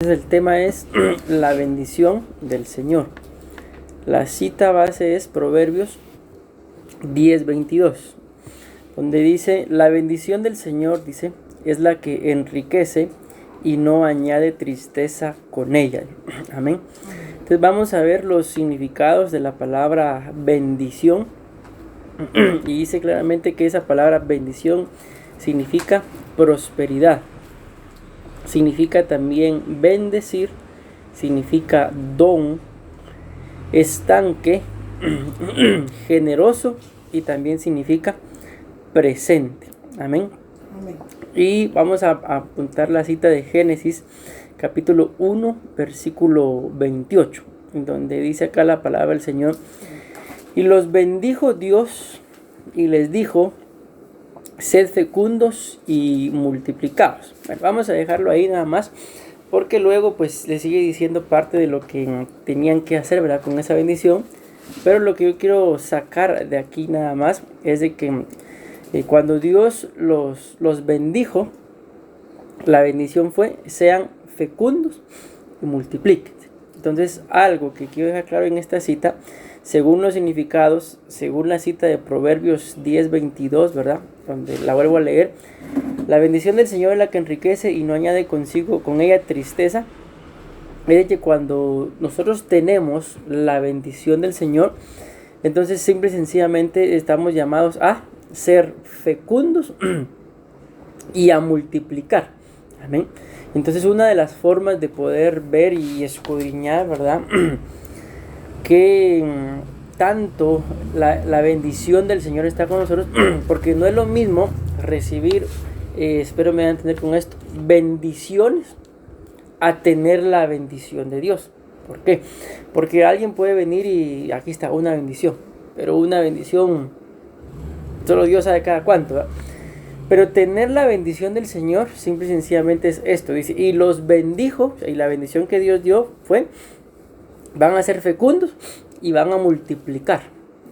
El tema es la bendición del Señor. La cita base es Proverbios 10:22, donde dice: la bendición del Señor, dice, es la que enriquece y no añade tristeza con ella. Amén. Entonces vamos a ver los significados de la palabra bendición. Y dice claramente que esa palabra bendición significa prosperidad. Significa también bendecir, significa don, estanque, generoso, y también significa presente. Amén. Amén. Y vamos a apuntar la cita de Génesis capítulo 1 versículo 28, donde dice acá la palabra del Señor: y los bendijo Dios y les dijo: sed fecundos y multiplicados. Bueno, vamos a dejarlo ahí nada más, porque luego pues le sigue diciendo parte de lo que tenían que hacer, ¿verdad?, con esa bendición. Pero lo que yo quiero sacar de aquí nada más es de que cuando Dios los bendijo, la bendición fue: sean fecundos y multiplíquense. Entonces, algo que quiero dejar claro en esta cita, según los significados, según la cita de Proverbios 10:22, ¿verdad?, donde la vuelvo a leer: la bendición del Señor es la que enriquece y no añade consigo con ella tristeza. Es que cuando nosotros tenemos la bendición del Señor, entonces simple y sencillamente estamos llamados a ser fecundos y a multiplicar. Amén. Entonces, una de las formas de poder ver y escudriñar, ¿verdad?, que tanto la bendición del Señor está con nosotros, porque no es lo mismo recibir, espero me van a entender con esto, bendiciones, a tener la bendición de Dios. ¿Por qué? Porque alguien puede venir y aquí está una bendición, pero una bendición solo Dios sabe cada cuánto, ¿verdad? Pero tener la bendición del Señor simple y sencillamente es esto, dice: y los bendijo, y la bendición que Dios dio fue: van a ser fecundos y van a multiplicar.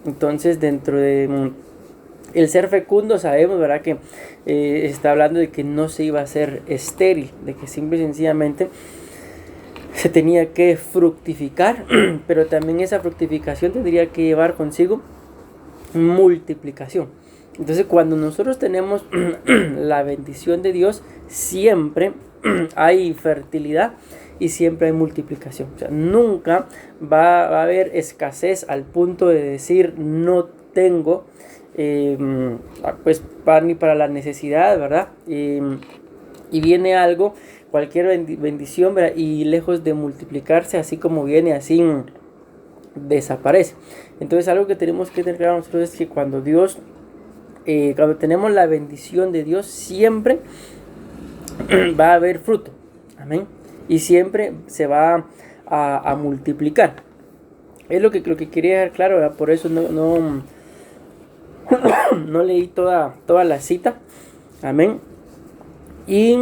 Entonces, dentro de el ser fecundo sabemos, ¿verdad?, que está hablando de que no se iba a ser estéril, de que simple y sencillamente se tenía que fructificar, pero también esa fructificación tendría que llevar consigo multiplicación. Entonces, cuando nosotros tenemos la bendición de Dios, siempre hay fertilidad y siempre hay multiplicación. O sea, nunca va a haber escasez al punto de decir no tengo pues ni para la necesidad, ¿verdad? Y viene algo, cualquier bendición, ¿verdad?, y lejos de multiplicarse, así como viene, así desaparece. Entonces, algo que tenemos que tener claro nosotros es que cuando cuando tenemos la bendición de Dios, siempre va a haber fruto. Amén. Y siempre se va a multiplicar. Es lo que quería dejar claro, ¿verdad? Por eso no leí toda la cita. Amén. Y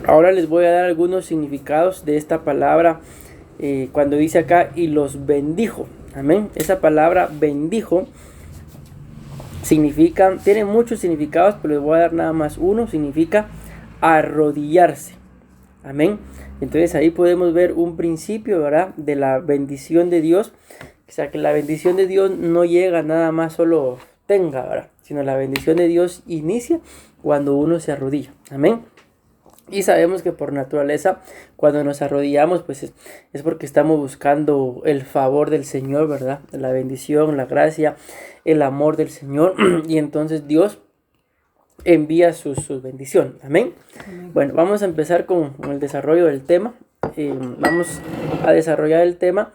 ahora les voy a dar algunos significados de esta palabra cuando dice acá: y los bendijo. Amén. Esa palabra bendijo tiene muchos significados, pero les voy a dar nada más uno. Significa arrodillarse. Amén. Entonces ahí podemos ver un principio, ¿verdad?, de la bendición de Dios. O sea, que la bendición de Dios no llega nada más solo tenga, ¿verdad?, sino la bendición de Dios inicia cuando uno se arrodilla. Amén. Y sabemos que por naturaleza, cuando nos arrodillamos, pues es porque estamos buscando el favor del Señor, ¿verdad?, la bendición, la gracia, el amor del Señor. Y entonces Dios envía su bendición. Amén. Amén. Bueno, vamos a empezar con el desarrollo del tema. Vamos a desarrollar el tema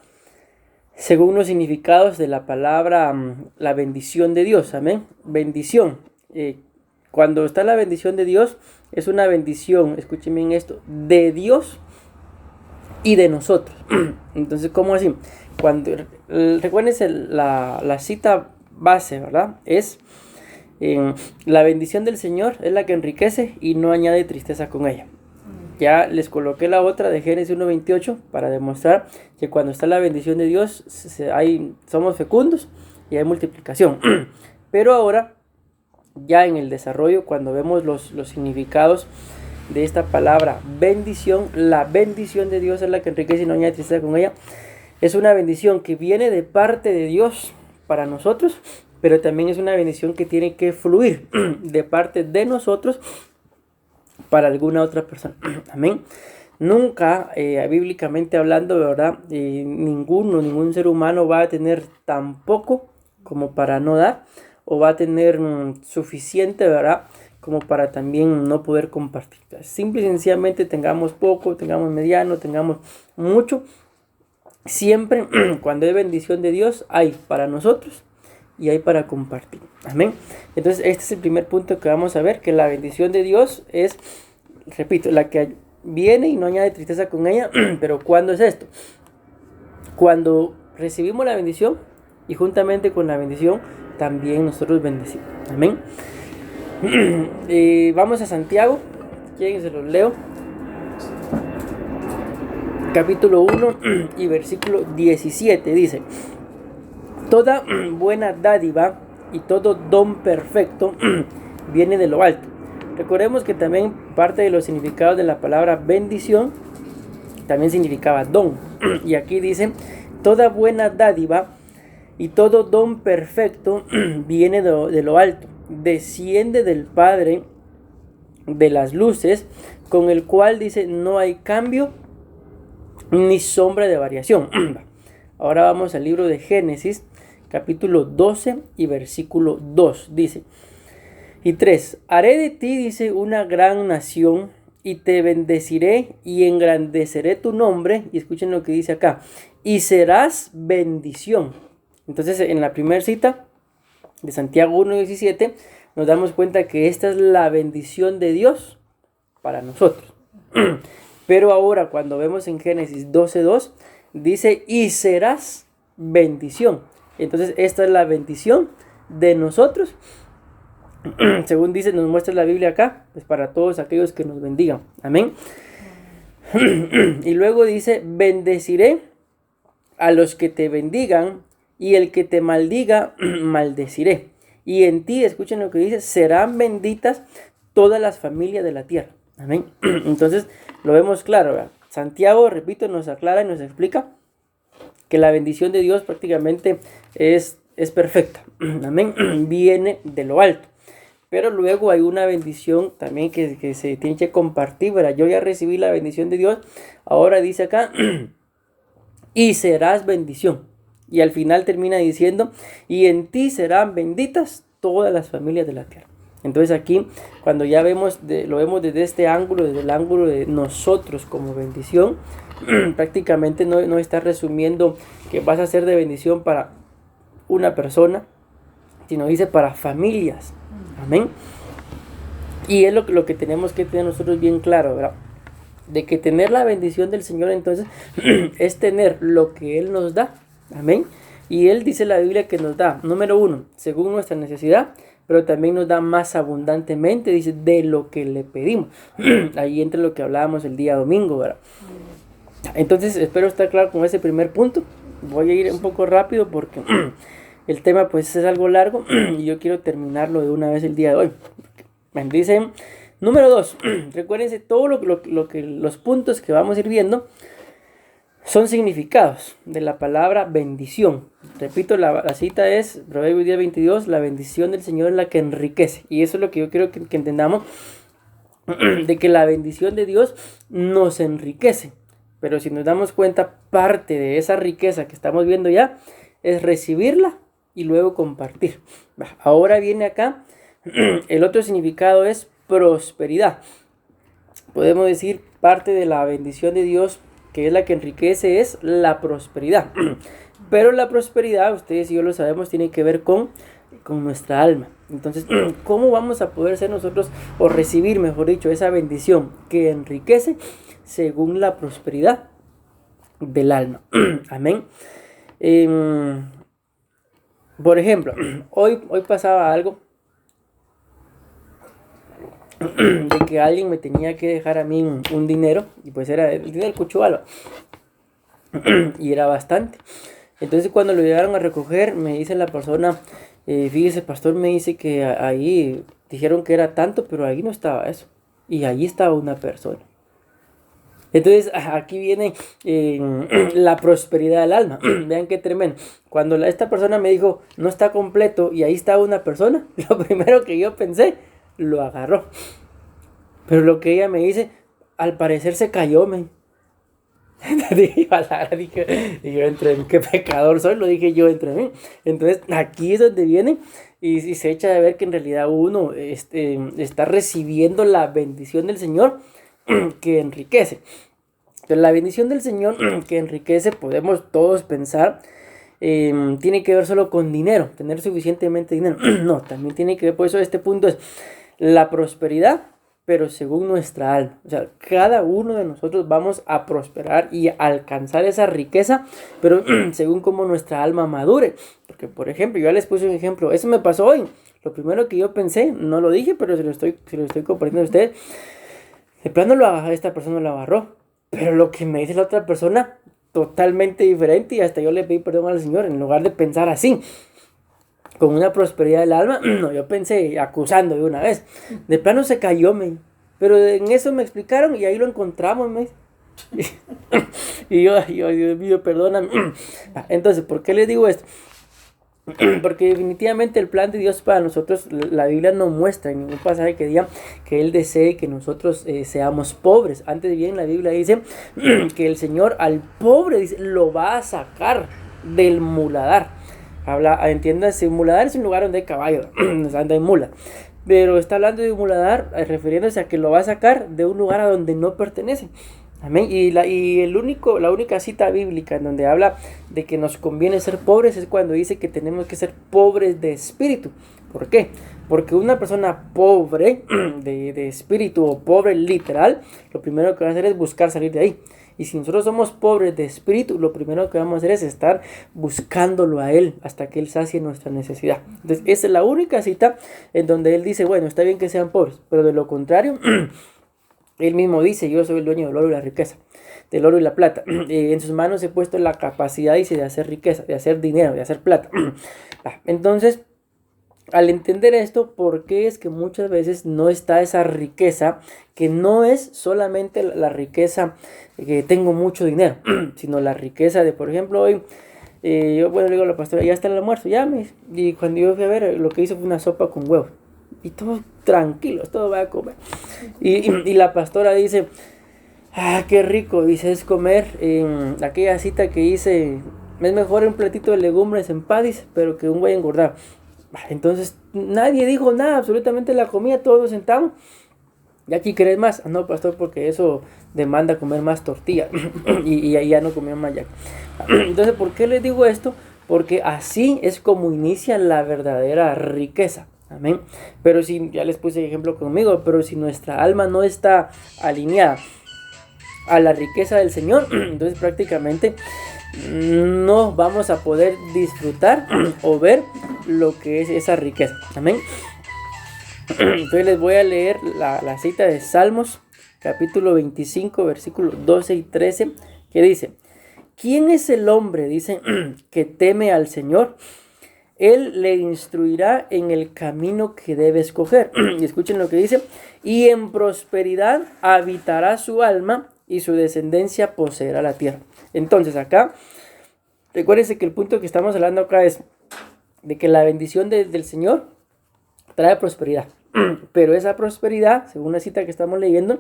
según los significados de la palabra la bendición de Dios. Amén. Bendición. Cuando está la bendición de Dios, es una bendición, escuchen bien esto, de Dios y de nosotros. Entonces, ¿cómo así? Recuérdense la cita base, ¿verdad? Es la bendición del Señor es la que enriquece y no añade tristeza con ella. Ya les coloqué la otra de Génesis 1:28 para demostrar que cuando está la bendición de Dios somos fecundos y hay multiplicación. Pero ahora, ya en el desarrollo, cuando vemos los significados de esta palabra bendición. La bendición de Dios es la que enriquece y no añade tristeza con ella. Es una bendición que viene de parte de Dios para nosotros, pero también es una bendición que tiene que fluir de parte de nosotros para alguna otra persona. Amén. Nunca, bíblicamente hablando, ¿verdad? Ningún ser humano va a tener tan poco como para no dar, o va a tener suficiente, ¿verdad?, como para también no poder compartir. Simple y sencillamente, tengamos poco, tengamos mediano, tengamos mucho, siempre cuando hay bendición de Dios, hay para nosotros y hay para compartir. Amén. Entonces este es el primer punto que vamos a ver, que la bendición de Dios es, repito, la que viene y no añade tristeza con ella. Pero ¿cuándo es esto? Cuando recibimos la bendición y juntamente con la bendición también nosotros bendecimos. Amén. Vamos a Santiago, ¿quién se los leo? Capítulo 1 y versículo 17 dice: toda buena dádiva y todo don perfecto viene de lo alto. Recordemos que también parte de los significados de la palabra bendición también significaba don. Y aquí dice: toda buena dádiva y todo don perfecto viene de lo alto, desciende del Padre de las luces, con el cual dice no hay cambio ni sombra de variación. Ahora vamos al libro de Génesis, capítulo 12 y versículo 2. Dice: y 3, haré de ti, dice, una gran nación, y te bendeciré y engrandeceré tu nombre. Y escuchen lo que dice acá: y serás bendición. Entonces, en la primera cita de Santiago 1:17, nos damos cuenta que esta es la bendición de Dios para nosotros. Pero ahora, cuando vemos en Génesis 12:2, dice: y serás bendición. Entonces, esta es la bendición de nosotros. Según dice, nos muestra la Biblia acá, pues para todos aquellos que nos bendigan. Amén. Y luego dice: bendeciré a los que te bendigan, y el que te maldiga, maldeciré. Y en ti, escuchen lo que dice, serán benditas todas las familias de la tierra. Amén. Entonces, lo vemos claro, ¿verdad? Santiago, repito, nos aclara y nos explica que la bendición de Dios prácticamente es perfecta. Amén. Viene de lo alto. Pero luego hay una bendición también que se tiene que compartir, ¿verdad? Yo ya recibí la bendición de Dios. Ahora dice acá: y serás bendición. Y al final termina diciendo: y en ti serán benditas todas las familias de la tierra. Entonces aquí, cuando ya lo vemos desde este ángulo, desde el ángulo de nosotros como bendición, prácticamente no está resumiendo que vas a ser de bendición para una persona, sino dice para familias. Amén. Y es lo que tenemos que tener nosotros bien claro, ¿verdad? De que tener la bendición del Señor, entonces, es tener lo que Él nos da. Amén. Y Él dice la Biblia que nos da, número 1, según nuestra necesidad, pero también nos da más abundantemente, dice, de lo que le pedimos. Ahí entra lo que hablábamos el día domingo, ¿verdad? Entonces, espero estar claro con ese primer punto. Voy a ir un poco rápido porque el tema pues es algo largo y yo quiero terminarlo de una vez el día de hoy. Dicen, número 2, recuérdense todo los puntos que vamos a ir viendo son significados de la palabra bendición. Repito, la cita es Proverbios 10:22, la bendición del Señor es la que enriquece. Y eso es lo que yo quiero que entendamos, de que la bendición de Dios nos enriquece. Pero si nos damos cuenta, parte de esa riqueza que estamos viendo ya es recibirla y luego compartir. Ahora viene acá, el otro significado es prosperidad. Podemos decir, parte de la bendición de Dios, que es la que enriquece, es la prosperidad. Pero la prosperidad, ustedes y yo lo sabemos, tiene que ver con nuestra alma. Entonces, ¿cómo vamos a poder ser nosotros, o recibir, mejor dicho, esa bendición que enriquece? Según la prosperidad del alma. Amén. Por ejemplo, hoy pasaba algo de que alguien me tenía que dejar a mí un dinero, y pues era el dinero del Cuchualo, y era bastante. Entonces, cuando lo llegaron a recoger, me dice la persona: fíjese, pastor, me dice que ahí dijeron que era tanto, pero ahí no estaba eso. y ahí estaba una persona. Entonces aquí viene la prosperidad del alma. Vean qué tremendo. Cuando esta persona me dijo, no está completo, y ahí estaba una persona, lo primero que yo pensé, lo agarró. Pero lo que ella me dice, al parecer se cayó, me. Dije, yo entre mí, qué pecador soy, lo dije yo entre mí. Entonces aquí es donde viene y se echa de ver que en realidad uno está recibiendo la bendición del Señor que enriquece. Entonces la bendición del Señor que enriquece, podemos todos pensar, tiene que ver solo con dinero, tener suficientemente dinero. No, también tiene que ver, por eso este punto es la prosperidad, pero según nuestra alma. O sea, cada uno de nosotros vamos a prosperar y a alcanzar esa riqueza, pero según como nuestra alma madure. Porque, por ejemplo, yo ya les puse un ejemplo, eso me pasó hoy. Lo primero que yo pensé, no lo dije, pero se lo estoy compartiendo a ustedes. De plano esta persona lo agarró, pero lo que me dice la otra persona, totalmente diferente, y hasta yo le pedí perdón al Señor, en lugar de pensar así, con una prosperidad del alma. No, yo pensé acusando de una vez. De plano se cayó, pero en eso me explicaron y ahí lo encontramos, y yo, Dios mío, perdóname. Entonces, ¿por qué les digo esto? Porque definitivamente el plan de Dios para nosotros, la Biblia no muestra en ningún pasaje que diga que Él desee que nosotros seamos pobres. Antes bien, la Biblia dice que el Señor al pobre, dice, lo va a sacar del muladar. Entiéndase, un muladar es un lugar donde hay caballo, donde hay mula. Pero está hablando de un muladar, refiriéndose a que lo va a sacar de un lugar a donde no pertenece. Amén. Y la única cita bíblica en donde habla de que nos conviene ser pobres es cuando dice que tenemos que ser pobres de espíritu. ¿Por qué? Porque una persona pobre de espíritu o pobre literal, lo primero que va a hacer es buscar salir de ahí. Y si nosotros somos pobres de espíritu, lo primero que vamos a hacer es estar buscándolo a Él hasta que Él sacie nuestra necesidad. Entonces, esa es la única cita en donde Él dice, bueno, está bien que sean pobres, pero de lo contrario, Él mismo dice, yo soy el dueño del oro y la riqueza, del oro y la plata. En sus manos he puesto la capacidad, dice, de hacer riqueza, de hacer dinero, de hacer plata. Entonces, al entender esto, ¿por qué es que muchas veces no está esa riqueza, que no es solamente la riqueza que tengo mucho dinero, sino la riqueza de, por ejemplo, hoy, yo le digo a la pastora, ya está el almuerzo, y cuando yo fui a ver, lo que hizo fue una sopa con huevos, y todos tranquilos, todo va a comer, y la pastora dice, qué rico, dice, es comer, aquella cita que hice, es mejor un platito de legumbres en Padis, pero que un güey engordado. Entonces nadie dijo nada, absolutamente la comida, todos nos sentamos. ¿Y aquí querés más? No, pastor, porque eso demanda comer más tortilla. y ahí ya no comía más ya. Entonces, ¿por qué les digo esto? Porque así es como inicia la verdadera riqueza. Amén. Pero si, ya les puse ejemplo conmigo, pero si nuestra alma no está alineada a la riqueza del Señor, entonces prácticamente no vamos a poder disfrutar o ver lo que es esa riqueza. Amén. Entonces les voy a leer la cita de Salmos, capítulo 25, versículos 12 y 13, que dice, ¿quién es el hombre, dice, que teme al Señor? Él le instruirá en el camino que debe escoger. Y escuchen lo que dice, y en prosperidad habitará su alma, y su descendencia poseerá la tierra. Entonces acá, recuérdense que el punto que estamos hablando acá es de que la bendición del Señor trae prosperidad. Pero esa prosperidad, según la cita que estamos leyendo,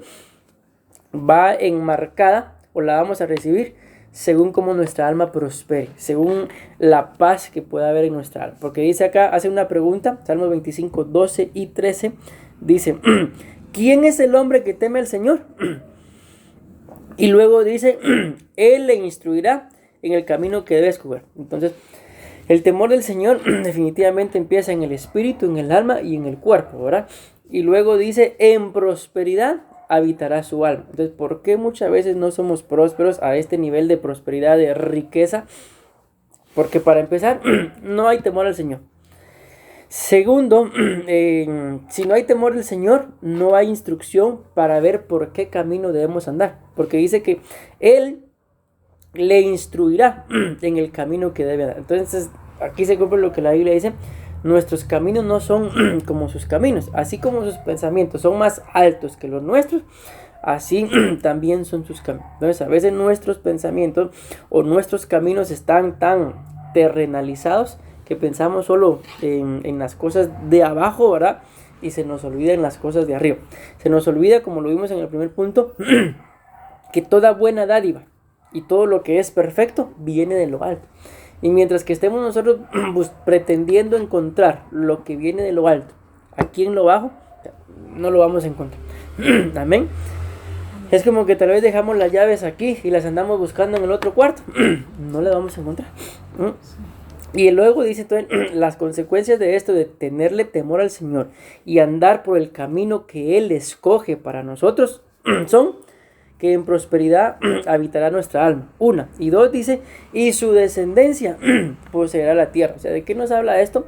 va enmarcada o la vamos a recibir según como nuestra alma prospere, según la paz que pueda haber en nuestra alma. Porque dice acá, hace una pregunta, Salmos 25, 12 y 13, dice, ¿quién es el hombre que teme al Señor? Y luego dice, Él le instruirá en el camino que debe escoger. Entonces, el temor del Señor definitivamente empieza en el espíritu, en el alma y en el cuerpo, ¿verdad? Y luego dice, en prosperidad habitará su alma. Entonces, ¿por qué muchas veces no somos prósperos a este nivel de prosperidad, de riqueza? Porque para empezar, no hay temor al Señor. Segundo, si no hay temor del Señor, no hay instrucción para ver por qué camino debemos andar. Porque dice que Él le instruirá en el camino que debe andar. Entonces, aquí se cumple lo que la Biblia dice, nuestros caminos no son como sus caminos, así como sus pensamientos son más altos que los nuestros, así también son sus caminos. Entonces a veces nuestros pensamientos o nuestros caminos están tan terrenalizados que pensamos solo en las cosas de abajo, ¿verdad? Y se nos olvida en las cosas de arriba. Se nos olvida, como lo vimos en el primer punto, que toda buena dádiva y todo lo que es perfecto viene de lo alto. Y mientras que estemos nosotros pretendiendo encontrar lo que viene de lo alto aquí en lo bajo, no lo vamos a encontrar. Amén. Es como que tal vez dejamos las llaves aquí y las andamos buscando en el otro cuarto. No las vamos a encontrar. Y luego dice entonces, las consecuencias de esto, de tenerle temor al Señor y andar por el camino que Él escoge para nosotros, son que en prosperidad habitará nuestra alma. 1. Y 2 dice, y su descendencia poseerá la tierra. O sea, ¿de qué nos habla esto?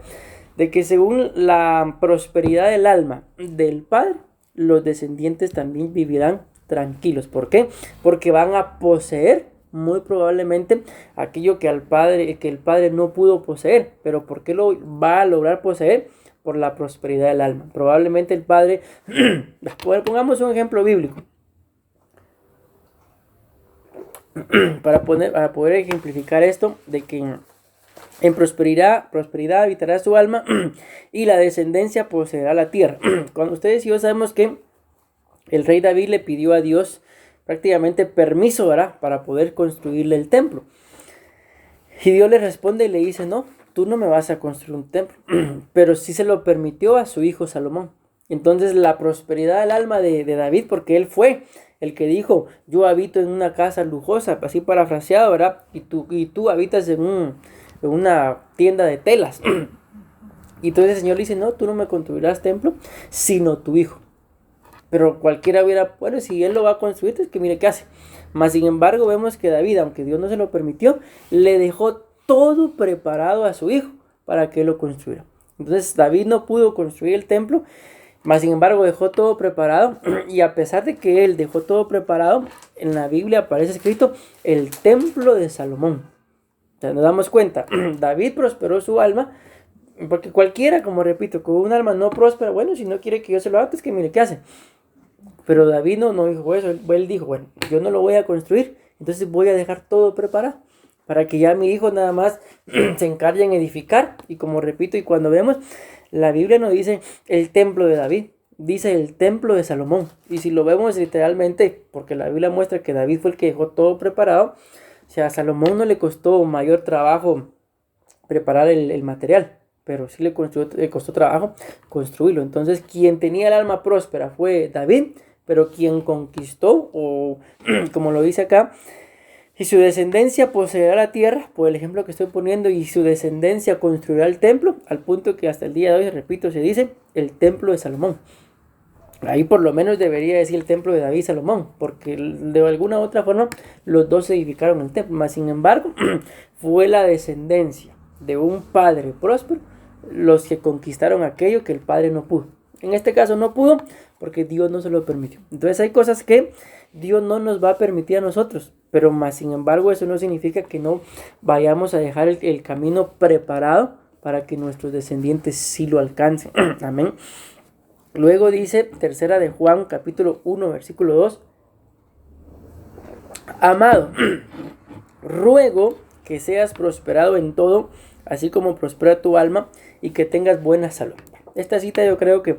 De que según la prosperidad del alma del Padre, los descendientes también vivirán tranquilos. ¿Por qué? Porque van a poseer muy probablemente aquello que el Padre no pudo poseer. Pero ¿por qué lo va a lograr poseer? Por la prosperidad del alma. Probablemente el Padre, pongamos un ejemplo bíblico para poder ejemplificar esto, de que en prosperidad habitará su alma y la descendencia poseerá la tierra. Cuando ustedes y yo sabemos que el rey David le pidió a Dios prácticamente permiso, ¿verdad?, para poder construirle el templo. Y Dios le responde y le dice, no, tú no me vas a construir un templo, pero sí se lo permitió a su hijo Salomón. Entonces la prosperidad del alma de David, porque él fue el que dijo, yo habito en una casa lujosa, así parafraseado, ¿verdad? Y tú habitas en una tienda de telas. Y entonces el Señor le dice, no, tú no me construirás templo, sino tu hijo. Pero cualquiera hubiera, bueno, si él lo va a construir, es que mire qué hace. Mas sin embargo vemos que David, aunque Dios no se lo permitió, le dejó todo preparado a su hijo para que él lo construyera. Entonces David no pudo construir el templo, mas sin embargo dejó todo preparado. Y a pesar de que él dejó todo preparado, en la Biblia aparece escrito el templo de Salomón. O sea, nos damos cuenta, David prosperó su alma, porque cualquiera, como repito, con un alma no próspera, bueno, si no quiere que yo se lo haga, pues que mire qué hace. Pero David no dijo eso, él dijo, bueno, yo no lo voy a construir, entonces voy a dejar todo preparado para que ya mi hijo nada más se encargue en edificar. Y como repito, y cuando vemos, la Biblia no dice el templo de David, dice el templo de Salomón. Y si lo vemos literalmente, porque la Biblia muestra que David fue el que dejó todo preparado, o sea, a Salomón no le costó mayor trabajo preparar el material, pero sí le costó trabajo construirlo. Entonces quien tenía el alma próspera fue David, pero quien conquistó, o como lo dice acá, y su descendencia poseerá la tierra, por el ejemplo que estoy poniendo, y su descendencia construirá el templo, al punto que hasta el día de hoy, repito, se dice el templo de Salomón. Ahí por lo menos debería decir el templo de David y Salomón, porque de alguna u otra forma los dos edificaron el templo. Mas sin embargo, fue la descendencia de un padre próspero los que conquistaron aquello que el padre no pudo. En este caso no pudo porque Dios no se lo permitió. Entonces hay cosas que Dios no nos va a permitir a nosotros, pero más sin embargo eso no significa que no vayamos a dejar el camino preparado para que nuestros descendientes sí lo alcancen. Amén. Luego dice, tercera de Juan, capítulo 1, versículo 2. Amado, ruego que seas prosperado en todo, así como prospera tu alma, y que tengas buena salud. Esta cita yo creo que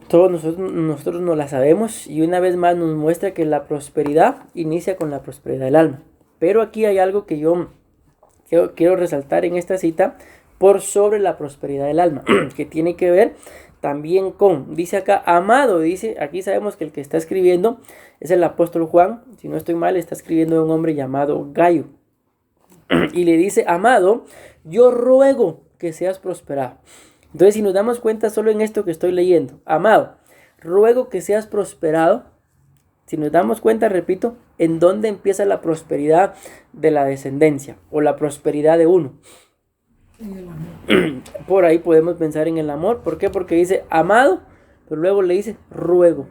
todos nosotros no la sabemos, y una vez más nos muestra que la prosperidad inicia con la prosperidad del alma. Pero aquí hay algo que yo quiero resaltar en esta cita por sobre la prosperidad del alma, que tiene que ver también con, dice acá, amado, dice, aquí sabemos que el que está escribiendo es el apóstol Juan, si no estoy mal, está escribiendo de un hombre llamado Gayo, y le dice, amado, yo ruego que seas prosperado. Entonces, si nos damos cuenta solo en esto que estoy leyendo, amado, ruego que seas prosperado, si nos damos cuenta, repito, en dónde empieza la prosperidad de la descendencia, o la prosperidad de uno. En el amor. Por ahí podemos pensar en el amor. ¿Por qué? Porque dice amado, pero luego le dice ruego.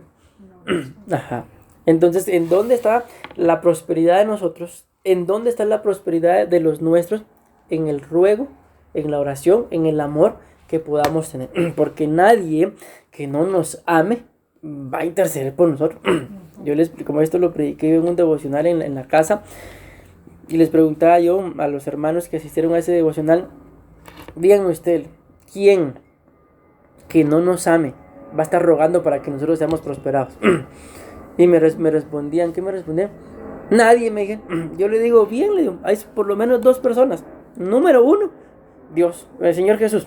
Ajá. Entonces, ¿en dónde está la prosperidad de nosotros? ¿En dónde está la prosperidad de los nuestros? En el ruego en la oración, en el amor que podamos tener. Porque nadie que no nos ame va a interceder por nosotros. Yo les, como esto lo prediqué en un devocional en la casa, y les preguntaba yo a los hermanos que asistieron a ese devocional, díganme usted, ¿quién que no nos ame va a estar rogando para que nosotros seamos prosperados? Y me respondían, ¿qué me respondían? Nadie, me dijeron. Yo le digo, bien, le digo, hay por lo menos 2 personas. Número 1, Dios, el Señor Jesús.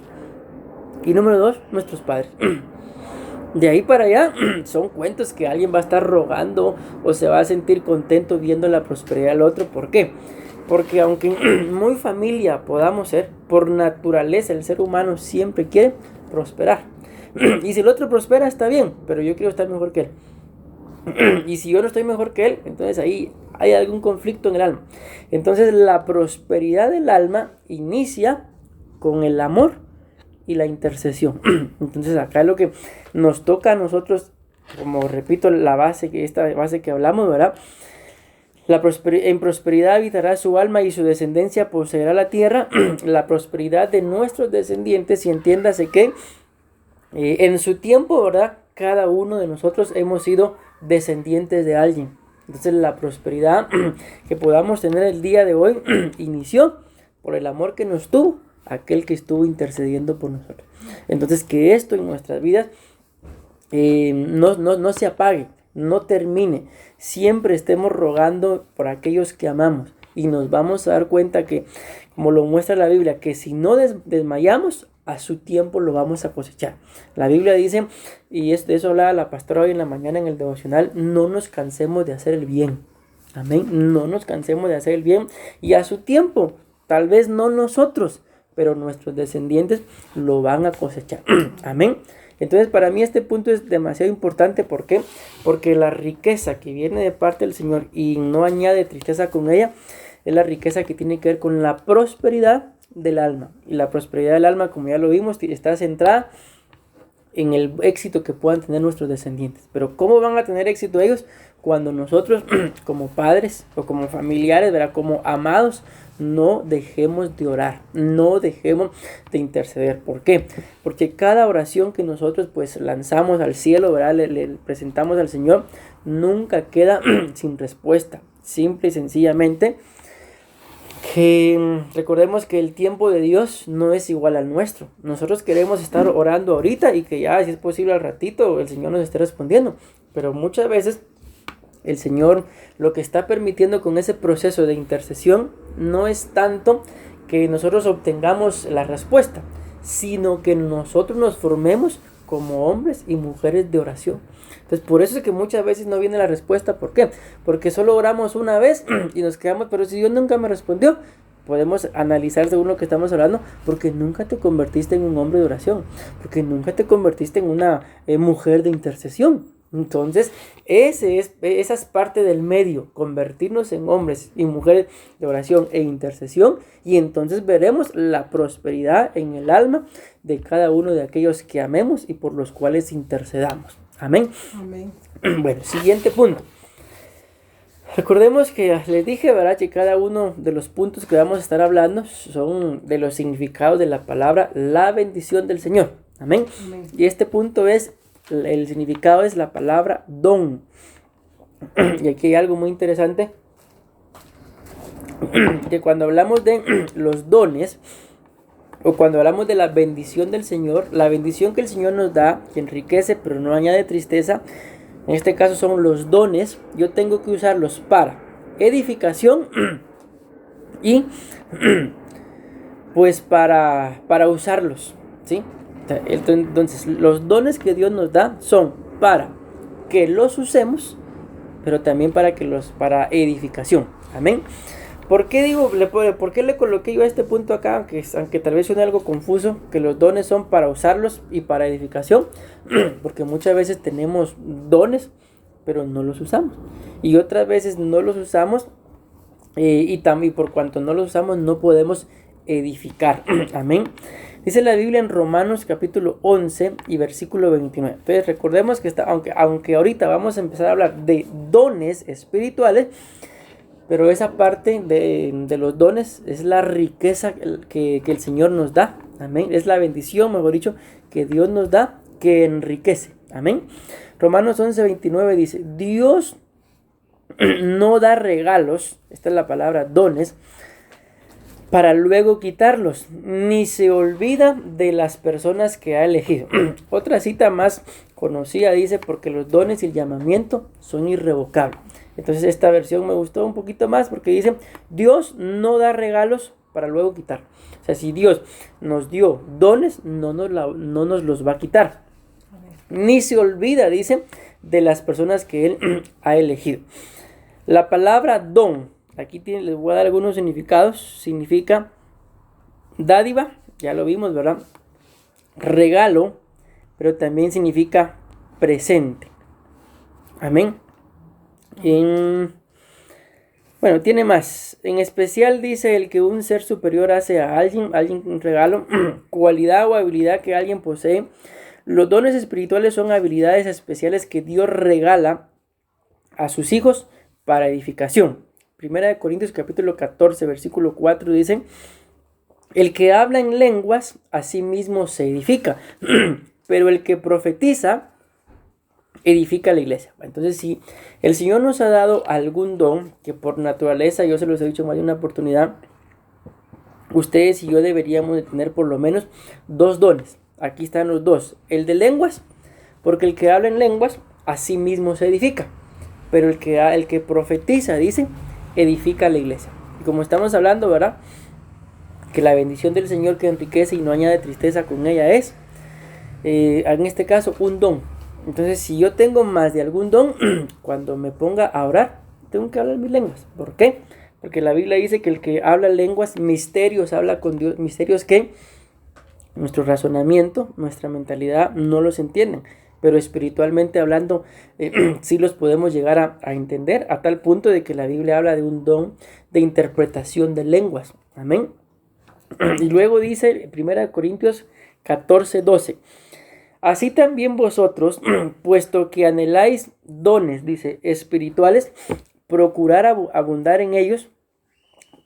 Y número 2, nuestros padres. De ahí para allá, son cuentos que alguien va a estar rogando o se va a sentir contento viendo la prosperidad del otro. ¿Por qué? Porque aunque muy familia podamos ser, por naturaleza el ser humano siempre quiere prosperar. Y si el otro prospera está bien, pero yo quiero estar mejor que él. Y si yo no estoy mejor que él, entonces ahí hay algún conflicto en el alma. Entonces la prosperidad del alma inicia con el amor y la intercesión. Entonces acá es lo que nos toca a nosotros, como repito, esta base que hablamos, ¿verdad? En prosperidad habitará su alma y su descendencia poseerá la tierra. La prosperidad de nuestros descendientes, y entiéndase que en su tiempo, ¿verdad? Cada uno de nosotros hemos sido descendientes de alguien. Entonces la prosperidad que podamos tener el día de hoy inició por el amor que nos tuvo aquel que estuvo intercediendo por nosotros. Entonces que esto en nuestras vidas no se apague, no termine. Siempre estemos rogando por aquellos que amamos, y nos vamos a dar cuenta que, como lo muestra la Biblia, que si no desmayamos, a su tiempo lo vamos a cosechar. La Biblia dice, y de eso hablaba la pastora hoy en la mañana en el devocional, no nos cansemos de hacer el bien. Amén. No nos cansemos de hacer el bien, y a su tiempo, tal vez no nosotros, pero nuestros descendientes lo van a cosechar. Amén. Entonces para mí este punto es demasiado importante. ¿Por qué? Porque la riqueza que viene de parte del Señor y no añade tristeza con ella, es la riqueza que tiene que ver con la prosperidad del alma. Y la prosperidad del alma, como ya lo vimos, está centrada en el éxito que puedan tener nuestros descendientes. Pero ¿cómo van a tener éxito ellos? Cuando nosotros como padres o como familiares, ¿verdad?, como amados, no dejemos de orar, no dejemos de interceder. ¿Por qué? Porque cada oración que nosotros pues lanzamos al cielo, ¿verdad?, le presentamos al Señor, nunca queda sin respuesta. Simple y sencillamente que recordemos que el tiempo de Dios no es igual al nuestro. Nosotros queremos estar orando ahorita y que ya, si es posible, al ratito el Señor nos esté respondiendo. Pero muchas veces el Señor lo que está permitiendo con ese proceso de intercesión no es tanto que nosotros obtengamos la respuesta, sino que nosotros nos formemos como hombres y mujeres de oración. Entonces por eso es que muchas veces no viene la respuesta. ¿Por qué? Porque solo oramos una vez y nos quedamos, pero si Dios nunca me respondió. Podemos analizar según lo que estamos hablando, porque nunca te convertiste en un hombre de oración, porque nunca te convertiste en una mujer de intercesión. Entonces esa es parte del medio, convertirnos en hombres y mujeres de oración e intercesión, y entonces veremos la prosperidad en el alma de cada uno de aquellos que amemos y por los cuales intercedamos. Amén. Amén. Bueno, siguiente punto. Recordemos que les dije, ¿verdad?, que cada uno de los puntos que vamos a estar hablando son de los significados de la palabra la bendición del Señor. Amén. Amén. Y este punto es, el significado es la palabra don. Y aquí hay algo muy interesante, que cuando hablamos de los dones, o cuando hablamos de la bendición del Señor, la bendición que el Señor nos da, que enriquece pero no añade tristeza, en este caso son los dones. Yo tengo que usarlos para edificación y pues para usarlos, ¿sí? Entonces los dones que Dios nos da son para que los usemos, pero también para edificación. Amén. ¿Por qué le coloqué yo a este punto acá, aunque tal vez suene algo confuso, que los dones son para usarlos y para edificación? Porque muchas veces tenemos dones, pero no los usamos. Y otras veces no los usamos, y por cuanto no los usamos, no podemos edificar. Amén. Dice la Biblia en Romanos capítulo 11 y versículo 29. Entonces recordemos que aunque ahorita vamos a empezar a hablar de dones espirituales, pero esa parte de los dones es la riqueza que el Señor nos da. Amén. Es la bendición, mejor dicho, que Dios nos da, que enriquece. Amén. Romanos 11:29 dice, Dios no da regalos, esta es la palabra dones, para luego quitarlos, ni se olvida de las personas que ha elegido. Otra cita más conocida dice, porque los dones y el llamamiento son irrevocables. Entonces esta versión me gustó un poquito más porque dice, Dios no da regalos para luego quitar. O sea, si Dios nos dio dones, no nos los va a quitar. Ni se olvida, dice, de las personas que Él ha elegido. La palabra don, aquí les voy a dar algunos significados. Significa dádiva, ya lo vimos, ¿verdad? Regalo, pero también significa presente. Amén. Bueno, tiene más. En especial dice el que un ser superior hace a alguien un regalo, cualidad o habilidad que alguien posee. Los dones espirituales son habilidades especiales que Dios regala a sus hijos para edificación. Primera de Corintios capítulo 14, versículo 4 dice, el que habla en lenguas, a sí mismo se edifica, pero el que profetiza, edifica la iglesia. Entonces, si el Señor nos ha dado algún don, que por naturaleza, yo se los he dicho más de una oportunidad, ustedes y yo deberíamos de tener por lo menos 2 dones. Aquí están los 2. El de lenguas, porque el que habla en lenguas, a sí mismo se edifica. Pero el que profetiza, dice, edifica la iglesia. Y como estamos hablando, ¿verdad? Que la bendición del Señor que enriquece y no añade tristeza con ella es, en este caso, un don. Entonces, si yo tengo más de algún don, cuando me ponga a orar, tengo que hablar mis lenguas. ¿Por qué? Porque la Biblia dice que el que habla lenguas, misterios, habla con Dios, misterios que nuestro razonamiento, nuestra mentalidad no los entienden. Pero espiritualmente hablando, sí los podemos llegar a entender, a tal punto de que la Biblia habla de un don de interpretación de lenguas. Amén. Y luego dice 1 Corintios 14:12. Así también vosotros, puesto que anheláis dones, dice, espirituales, procurar abundar en ellos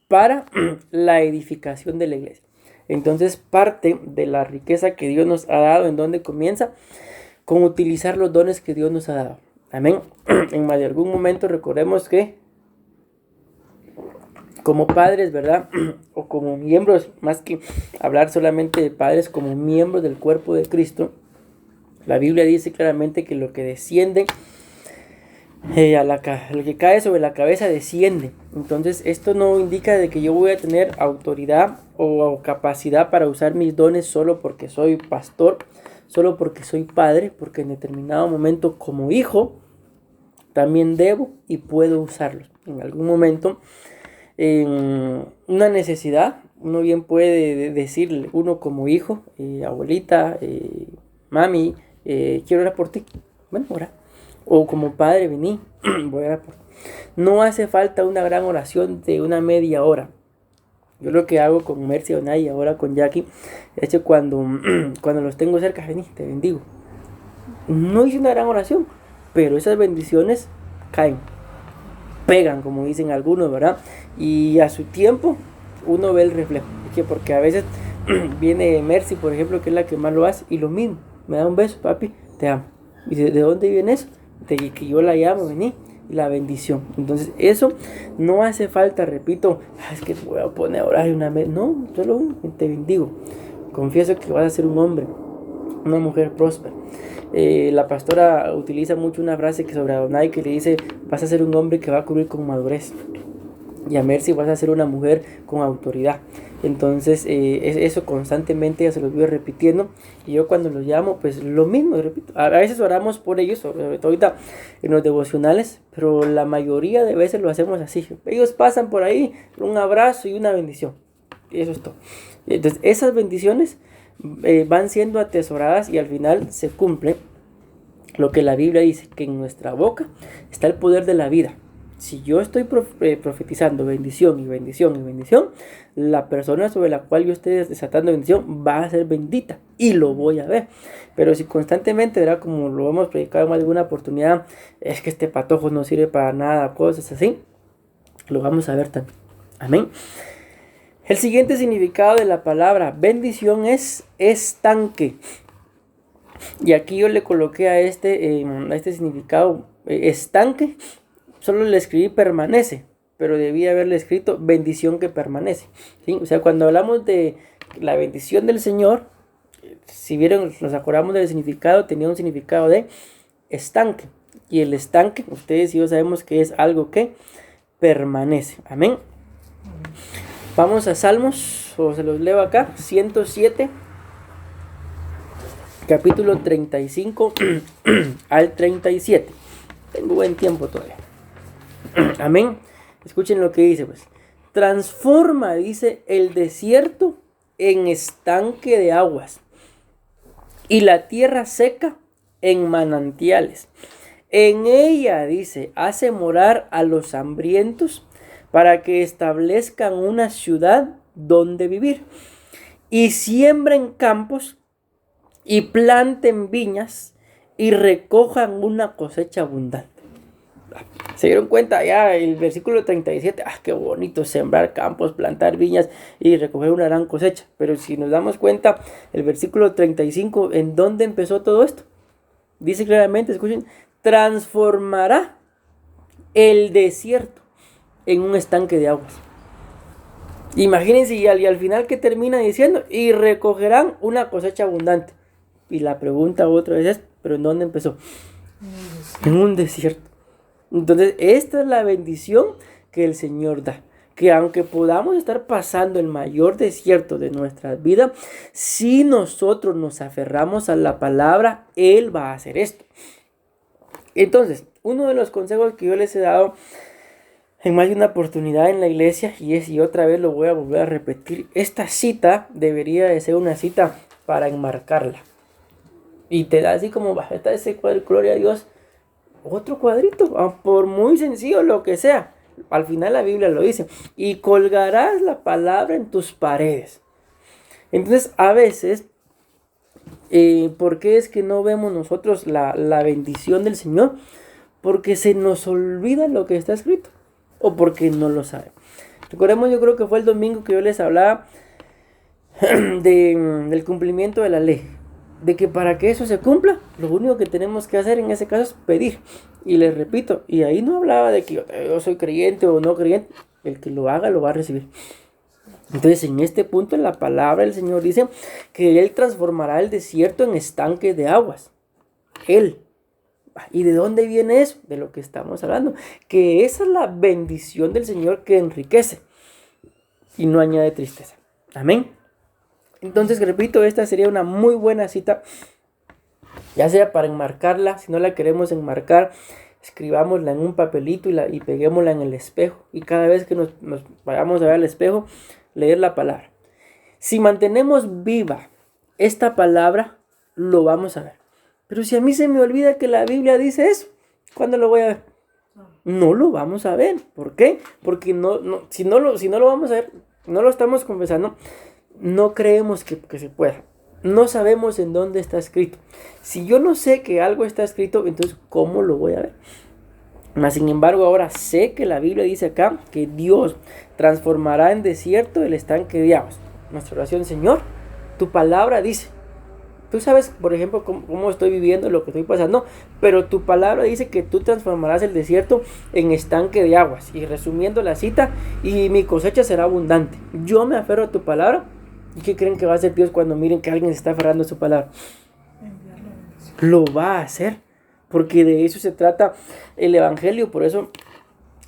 para la edificación de la iglesia. Entonces, parte de la riqueza que Dios nos ha dado, ¿en dónde comienza? Con utilizar los dones que Dios nos ha dado. Amén. En más de algún momento recordemos que como padres, ¿verdad? O como miembros, más que hablar solamente de padres, como miembros del cuerpo de Cristo, la Biblia dice claramente que lo que desciende, lo que cae sobre la cabeza desciende. Entonces esto no indica de que yo voy a tener autoridad o capacidad para usar mis dones solo porque soy pastor, solo porque soy padre, porque en determinado momento como hijo también debo y puedo usarlos. En algún momento, en una necesidad, uno bien puede decirle, uno como hijo, abuelita, mami, quiero orar por ti. Bueno, ora. O como padre, vení, voy a orar por ti. No hace falta una gran oración de una media hora. Yo lo que hago con Mercy, Onay y ahora con Jackie, de hecho cuando los tengo cerca, vení, te bendigo. No hice una gran oración, pero esas bendiciones caen, pegan, como dicen algunos, ¿verdad? Y a su tiempo uno ve el reflejo. Porque a veces viene Mercy, por ejemplo, que es la que más lo hace, y lo mismo. Me da un beso, papi, te amo. ¿Y de dónde viene eso? De que yo la llamo, vení, y la bendición. Entonces, eso no hace falta, repito, es que te voy a poner a orar una vez. No, solo te bendigo. Confieso que vas a ser un hombre, una mujer próspera. La pastora utiliza mucho una frase que sobre Adonai que le dice, vas a ser un hombre que va a cubrir con madurez. Y a Mercy vas a ser una mujer con autoridad. Entonces eso constantemente ya se los voy repitiendo. Y yo cuando los llamo, pues lo mismo, repito. A veces oramos por ellos, sobre todo ahorita en los devocionales, pero la mayoría de veces lo hacemos así. Ellos pasan por ahí, un abrazo y una bendición. Y eso es todo. Entonces esas bendiciones van siendo atesoradas y al final se cumple lo que la Biblia dice, que en nuestra boca está el poder de la vida. Si yo estoy profetizando bendición y bendición y bendición, la persona sobre la cual yo esté desatando bendición va a ser bendita y lo voy a ver. Pero si constantemente, ¿verdad? Como lo hemos predicado en más de alguna oportunidad, es que este patojo no sirve para nada, cosas así, Lo vamos a ver también. Amén. El siguiente significado de la palabra bendición es estanque. Y aquí yo le coloqué a este significado estanque. Solo le escribí permanece, pero debía haberle escrito bendición que permanece, ¿sí? O sea, cuando hablamos de la bendición del Señor, si vieron, nos acordamos del significado, tenía un significado de estanque. Y el estanque, ustedes y yo sabemos que es algo que permanece. Amén. Vamos a Salmos, o se los leo acá, 107, capítulo 35 al 37. Tengo buen tiempo todavía. Amén. Escuchen lo que dice, pues. Transforma, dice, el desierto en estanque de aguas y la tierra seca en manantiales. En ella, dice, hace morar a los hambrientos para que establezcan una ciudad donde vivir y siembren campos y planten viñas y recojan una cosecha abundante. ¿Se dieron cuenta? Ya el versículo 37, qué bonito, sembrar campos, plantar viñas y recoger una gran cosecha. Pero si nos damos cuenta, el versículo 35, ¿en dónde empezó todo esto? Dice claramente, escuchen, transformará el desierto en un estanque de aguas. Imagínense, y al final que termina diciendo, y recogerán una cosecha abundante. Y la pregunta otra vez es, ¿pero en dónde empezó? En un desierto. Entonces, esta es la bendición que el Señor da. Que aunque podamos estar pasando el mayor desierto de nuestra vida, si nosotros nos aferramos a la palabra, Él va a hacer esto. Entonces, uno de los consejos que yo les he dado en más de una oportunidad en la iglesia, y otra vez lo voy a volver a repetir, esta cita debería de ser una cita para enmarcarla. Y te da así como, está ese cuadro, gloria a Dios, otro cuadrito, por muy sencillo lo que sea. Al final la Biblia lo dice, y colgarás la palabra en tus paredes. Entonces, a veces, ¿por qué es que no vemos nosotros la bendición del Señor? Porque se nos olvida lo que está escrito, o porque no lo sabe. Recordemos, yo creo que fue el domingo que yo les hablaba del cumplimiento de la ley, de que para que eso se cumpla, lo único que tenemos que hacer en ese caso es pedir. Y les repito, y ahí no hablaba de que yo soy creyente o no creyente, el que lo haga lo va a recibir. Entonces, en este punto en la palabra del Señor dice que Él transformará el desierto en estanque de aguas. Él. ¿Y de dónde viene eso? De lo que estamos hablando. Que esa es la bendición del Señor que enriquece y no añade tristeza. Amén. Entonces, repito, esta sería una muy buena cita, ya sea para enmarcarla. Si no la queremos enmarcar, escribámosla en un papelito y peguémosla en el espejo. Y cada vez que nos vayamos a ver al espejo, leer la palabra. Si mantenemos viva esta palabra, lo vamos a ver. Pero si a mí se me olvida que la Biblia dice eso, ¿cuándo lo voy a ver? No lo vamos a ver. ¿Por qué? Porque si no lo vamos a ver, no lo estamos confesando, no creemos que se pueda. No sabemos en dónde está escrito. Si yo no sé que algo está escrito, entonces ¿cómo lo voy a ver? Mas sin embargo, ahora sé que la Biblia dice acá que Dios transformará en desierto el estanque de aguas. Nuestra oración, Señor, tu palabra dice. Tú sabes, por ejemplo, cómo estoy viviendo, lo que estoy pasando, pero tu palabra dice que tú transformarás el desierto en estanque de aguas. Y resumiendo la cita, y mi cosecha será abundante. Yo me aferro a tu palabra. ¿Y qué creen que va a hacer Dios cuando miren que alguien se está aferrando a su palabra? Lo va a hacer, porque de eso se trata el evangelio. Por eso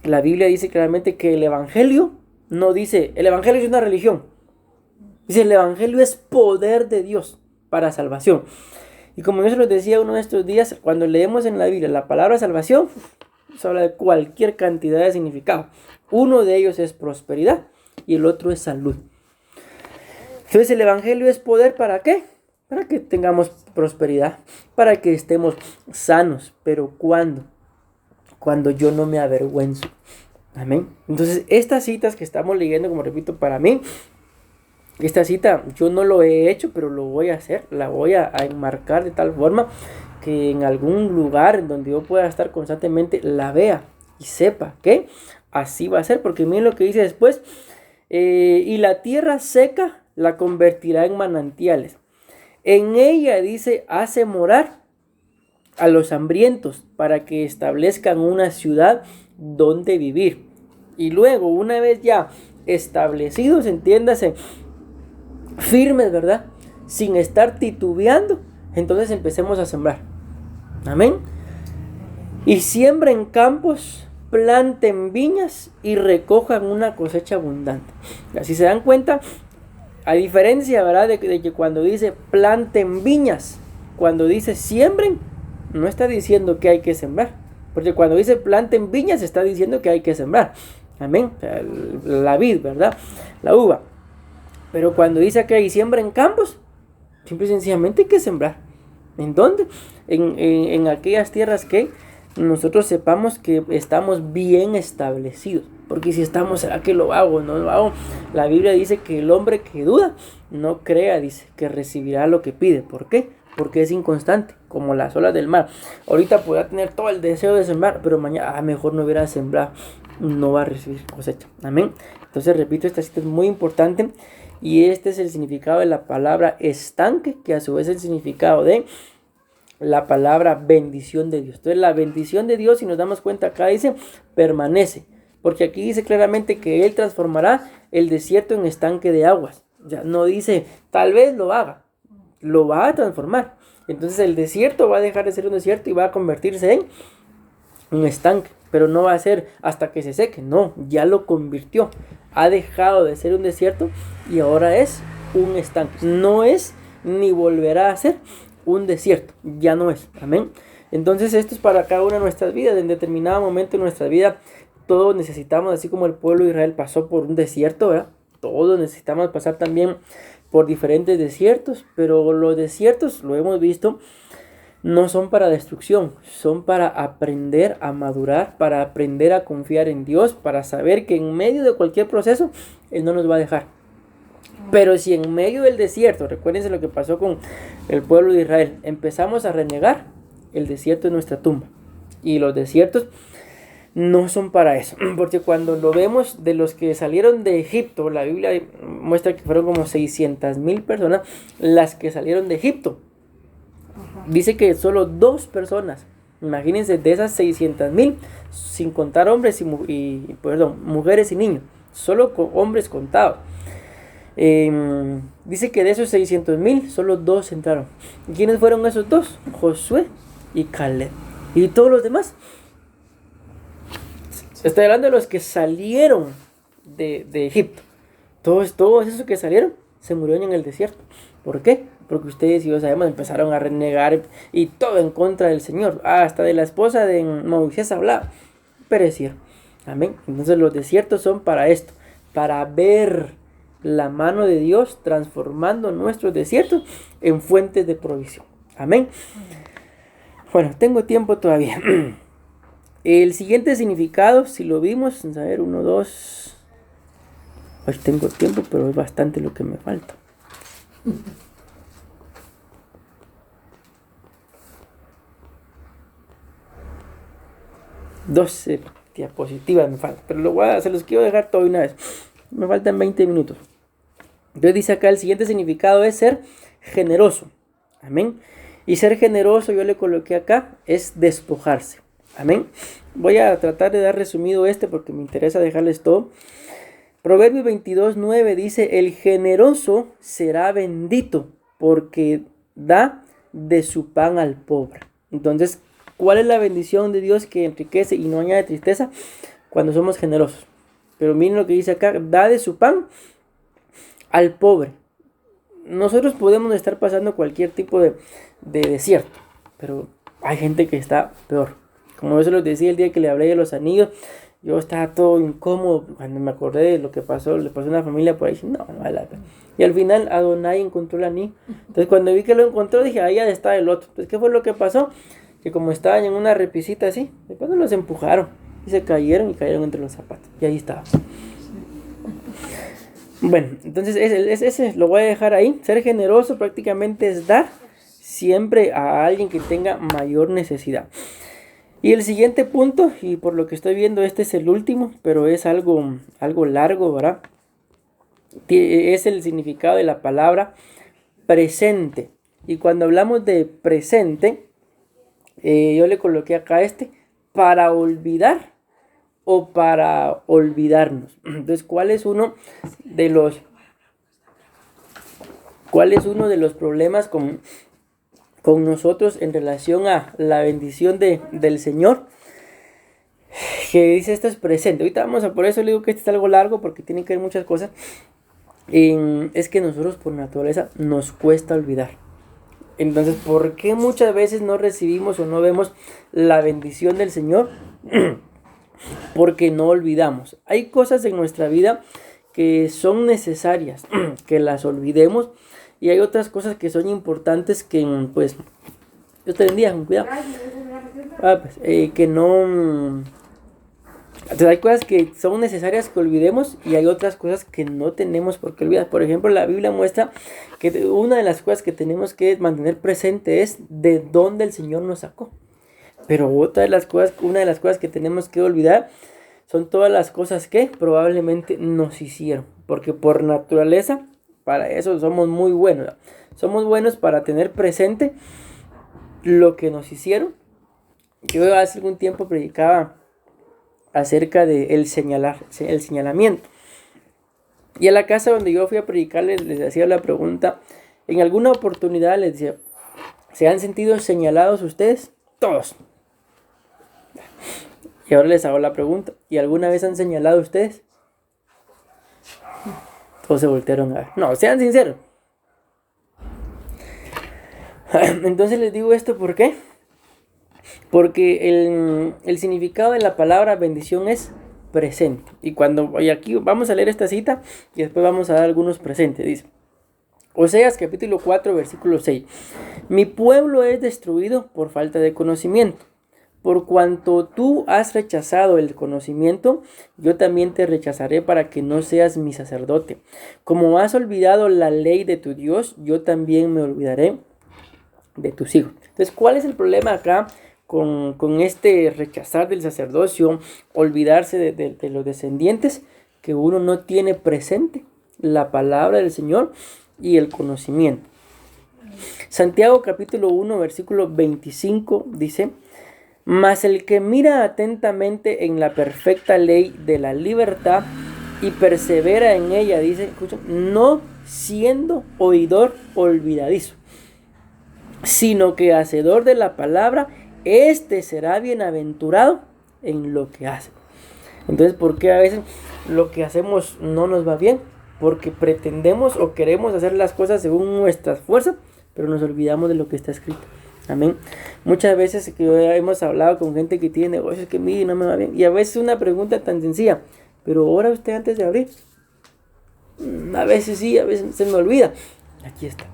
la Biblia dice claramente que el evangelio no dice, el evangelio es una religión. Dice, el evangelio es poder de Dios para salvación. Y como yo se los decía uno de estos días, cuando leemos en la Biblia la palabra salvación, se habla de cualquier cantidad de significado. Uno de ellos es prosperidad y el otro es salud. Entonces el evangelio es poder, ¿para qué? Para que tengamos prosperidad, para que estemos sanos. Pero ¿cuándo? Cuando yo no me avergüenzo. Amén. Entonces estas citas que estamos leyendo, como repito, para mí, esta cita yo no lo he hecho, pero lo voy a hacer. La voy a enmarcar de tal forma que en algún lugar en donde yo pueda estar constantemente la vea y sepa que así va a ser, porque miren lo que dice después, y la tierra seca la convertirá en manantiales. En ella, dice, hace morar a los hambrientos para que establezcan una ciudad donde vivir. Y luego, una vez ya establecidos, entiéndase, firmes, ¿verdad? Sin estar titubeando, entonces empecemos a sembrar. Amén. Y siembren campos, planten viñas y recojan una cosecha abundante. Así se dan cuenta, a diferencia, ¿verdad? De que cuando dice planten viñas, cuando dice siembren, no está diciendo que hay que sembrar. Porque cuando dice planten viñas, está diciendo que hay que sembrar. Amén. O sea, la vid, ¿verdad? La uva. Pero cuando dice que hay siembren campos, simple y sencillamente hay que sembrar. ¿En dónde? En aquellas tierras que nosotros sepamos que estamos bien establecidos. Porque si estamos, ¿será que lo hago? ¿No lo hago? La Biblia dice que el hombre que duda, no crea, dice, que recibirá lo que pide. ¿Por qué? Porque es inconstante, como las olas del mar. Ahorita podrá tener todo el deseo de sembrar, pero mañana, mejor no hubiera sembrado. No va a recibir cosecha. Amén. Entonces, repito, esta cita es muy importante. Y este es el significado de la palabra estanque, que a su vez es el significado de la palabra bendición de Dios. Entonces, la bendición de Dios, si nos damos cuenta acá, dice, permanece. Porque aquí dice claramente que Él transformará el desierto en estanque de aguas. Ya no dice, tal vez lo haga. Lo va a transformar. Entonces, el desierto va a dejar de ser un desierto y va a convertirse en un estanque. Pero no va a ser hasta que se seque. No, ya lo convirtió. Ha dejado de ser un desierto y ahora es un estanque. No es ni volverá a ser un desierto. Ya no es. Amén. Entonces esto es para cada una de nuestras vidas. En determinado momento de nuestra vida todos necesitamos, así como el pueblo de Israel pasó por un desierto, ¿verdad? Todos necesitamos pasar también por diferentes desiertos. Pero los desiertos, lo hemos visto, no son para destrucción, son para aprender a madurar, para aprender a confiar en Dios, para saber que en medio de cualquier proceso Él no nos va a dejar. Pero si en medio del desierto, recuérdense lo que pasó con el pueblo de Israel, empezamos a renegar, el desierto es nuestra tumba. Y los desiertos no son para eso, porque cuando lo vemos de los que salieron de Egipto, la Biblia muestra que fueron como 600,000 personas las que salieron de Egipto. Dice que solo 2 personas, imagínense, de esas 600,000, sin contar hombres y mujeres y niños, solo con hombres contados. Dice que de esos 600,000, solo 2 entraron. ¿Y quiénes fueron esos 2? Josué y Caleb. ¿Y todos los demás? Estoy hablando de los que salieron de Egipto. Todos esos que salieron se murieron en el desierto. ¿Por qué? Porque ustedes y yo sabemos, empezaron a renegar y todo en contra del Señor. Hasta de la esposa de Moisés hablaba. Perecieron. Amén. Entonces los desiertos son para esto. Para ver la mano de Dios transformando nuestros desiertos en fuentes de provisión. Amén. Bueno, tengo tiempo todavía. El siguiente significado, si lo vimos, a ver, 1, 2. Hoy tengo tiempo, pero es bastante lo que me falta. 12 diapositivas me faltan, pero se los quiero dejar todo de una vez. Me faltan 20 minutos. Entonces dice acá, el siguiente significado es ser generoso. Amén. Y ser generoso, yo le coloqué acá, es despojarse. Amén. Voy a tratar de dar resumido porque me interesa dejarles todo. Proverbios 22:9 dice, el generoso será bendito porque da de su pan al pobre. Entonces, ¿cuál es la bendición de Dios que enriquece y no añade tristeza? Cuando somos generosos. Pero miren lo que dice acá, da de su pan al pobre. Nosotros podemos estar pasando cualquier tipo de desierto, pero hay gente que está peor. Como yo se los decía el día que le hablé de los anillos, yo estaba todo incómodo cuando me acordé de lo que pasó, le pasó a una familia por ahí, no vale la pena. Y al final Adonai encontró el anillo. Entonces cuando vi que lo encontró dije, ahí ya está el otro. Entonces, ¿qué fue lo que pasó? Que como estaban en una repisita así, después los empujaron y se cayeron entre los zapatos. Y ahí estaba. Bueno, entonces ese lo voy a dejar ahí. Ser generoso prácticamente es dar siempre a alguien que tenga mayor necesidad. Y el siguiente punto, y por lo que estoy viendo este es el último, pero es algo largo, ¿verdad? Es el significado de la palabra presente. Y cuando hablamos de presente, yo le coloqué acá para olvidar o para olvidarnos. Entonces, ¿cuál es uno de los problemas con nosotros en relación a la bendición del Señor? Que dice esto es presente. Ahorita vamos a, por eso le digo que este es algo largo, porque tiene que ver muchas cosas. Es que nosotros por naturaleza nos cuesta olvidar. Entonces, ¿por qué muchas veces no recibimos o no vemos la bendición del Señor? Porque no olvidamos. Hay cosas en nuestra vida que son necesarias que las olvidemos, y hay otras cosas que son importantes que, pues, Dios te bendiga, con cuidado. Que no... Entonces hay cosas que son necesarias que olvidemos, y hay otras cosas que no tenemos por qué olvidar. Por ejemplo, la Biblia muestra que una de las cosas que tenemos que mantener presente es de dónde el Señor nos sacó. Pero una de las cosas que tenemos que olvidar son todas las cosas que probablemente nos hicieron. Porque por naturaleza, para eso somos muy buenos, ¿no? Somos buenos para tener presente lo que nos hicieron. Yo hace algún tiempo predicaba acerca de el señalamiento. Y a la casa donde yo fui a predicar les hacía la pregunta, en alguna oportunidad les decía, ¿se han sentido señalados ustedes? Todos. Y ahora les hago la pregunta, ¿y alguna vez han señalado ustedes? Todos se voltearon a ver. No, sean sinceros. Entonces les digo esto, ¿por qué? Porque el significado de la palabra bendición es presente. Y aquí vamos a leer esta cita y después vamos a dar algunos presentes. Dice, Oseas capítulo 4 versículo 6. Mi pueblo es destruido por falta de conocimiento. Por cuanto tú has rechazado el conocimiento, yo también te rechazaré para que no seas mi sacerdote. Como has olvidado la ley de tu Dios, yo también me olvidaré de tus hijos. Entonces, ¿cuál es el problema acá con este rechazar del sacerdocio, olvidarse de los descendientes? Que uno no tiene presente la palabra del Señor y el conocimiento. Santiago capítulo 1 versículo 25 dice, mas el que mira atentamente en la perfecta ley de la libertad y persevera en ella, dice, escucha, no siendo oidor olvidadizo, sino que hacedor de la palabra, este será bienaventurado en lo que hace. Entonces, ¿por qué a veces lo que hacemos no nos va bien? Porque pretendemos o queremos hacer las cosas según nuestras fuerzas, pero nos olvidamos de lo que está escrito. Amén. Muchas veces que hemos hablado con gente que tiene negocios que mire, no me va bien. Y a veces una pregunta tan sencilla, pero ora usted antes de abrir. A veces sí, a veces se me olvida. Aquí está.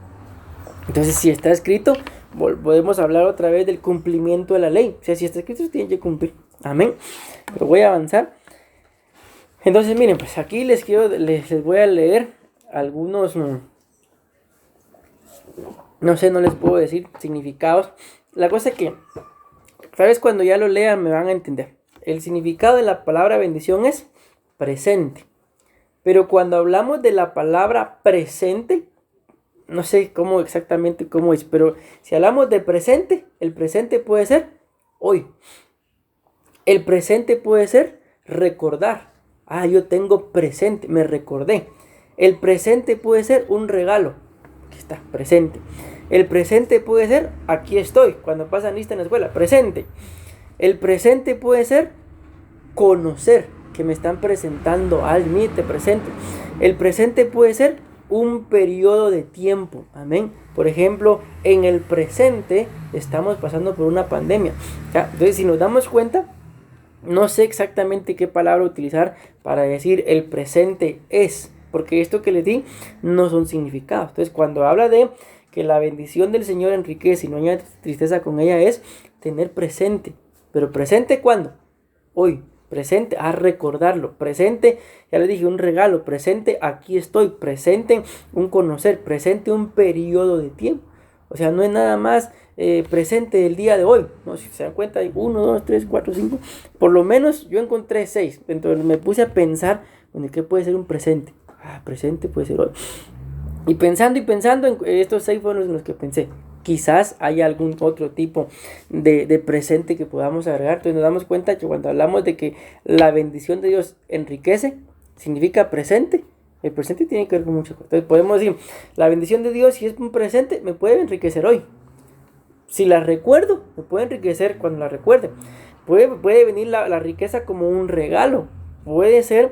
Entonces, si está escrito, podemos hablar otra vez del cumplimiento de la ley. O sea, si está escrito, se tiene que cumplir. Amén. Pero voy a avanzar. Entonces, miren, pues aquí les voy a leer algunos, no sé, no les puedo decir significados. La cosa es que, ¿sabes? Cuando ya lo lean me van a entender. El significado de la palabra bendición es presente. Pero cuando hablamos de la palabra presente, no sé exactamente cómo es, pero si hablamos de presente, el presente puede ser hoy. El presente puede ser recordar. Yo tengo presente, me recordé. El presente puede ser un regalo. Aquí está, presente. El presente puede ser, aquí estoy, cuando pasan lista en la escuela, presente. El presente puede ser conocer, que me están presentando a mí, te presento. El presente puede ser un periodo de tiempo, amén. Por ejemplo, en el presente estamos pasando por una pandemia. Entonces, si nos damos cuenta, no sé exactamente qué palabra utilizar para decir el presente es, porque esto que les di no son significados. Entonces, cuando habla de que la bendición del Señor enriquece y no hay tristeza con ella, es tener presente. ¿Pero presente cuándo? Hoy. Presente a recordarlo. Presente, ya les dije, un regalo. Presente, aquí estoy. Presente, un conocer. Presente, un periodo de tiempo. O sea, no es nada más presente del día de hoy. No, si se dan cuenta, hay 1, 2, 3, 4, 5. Por lo menos yo encontré 6. Entonces me puse a pensar, bueno, ¿qué puede ser un presente? Presente puede ser hoy. Y pensando, estos 6 fueron en los que pensé. Quizás haya algún otro tipo de presente que podamos agregar. Entonces nos damos cuenta que cuando hablamos de que la bendición de Dios enriquece, significa presente. El presente tiene que ver con muchas cosas. Entonces podemos decir, la bendición de Dios, si es un presente, me puede enriquecer hoy. Si la recuerdo, me puede enriquecer cuando la recuerde. Puede venir la riqueza como un regalo. Puede ser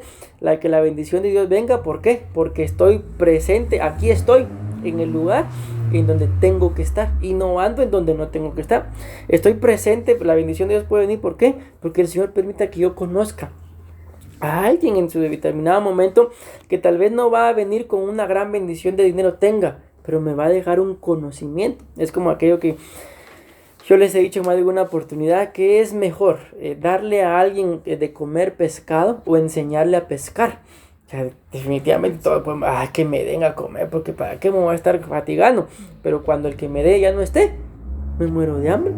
que la bendición de Dios venga. ¿Por qué? Porque estoy presente. Aquí estoy, en el lugar en donde tengo que estar. Y no ando en donde no tengo que estar. Estoy presente. La bendición de Dios puede venir. ¿Por qué? Porque el Señor permita que yo conozca a alguien en su determinado momento que tal vez no va a venir con una gran bendición de dinero, pero me va a dejar un conocimiento. Es como aquello que yo les he dicho en más de alguna oportunidad, que es mejor darle a alguien de comer pescado o enseñarle a pescar. O sea, definitivamente todo, pues, que me den a comer, porque para qué me voy a estar fatigando. Pero cuando el que me dé ya no esté, me muero de hambre.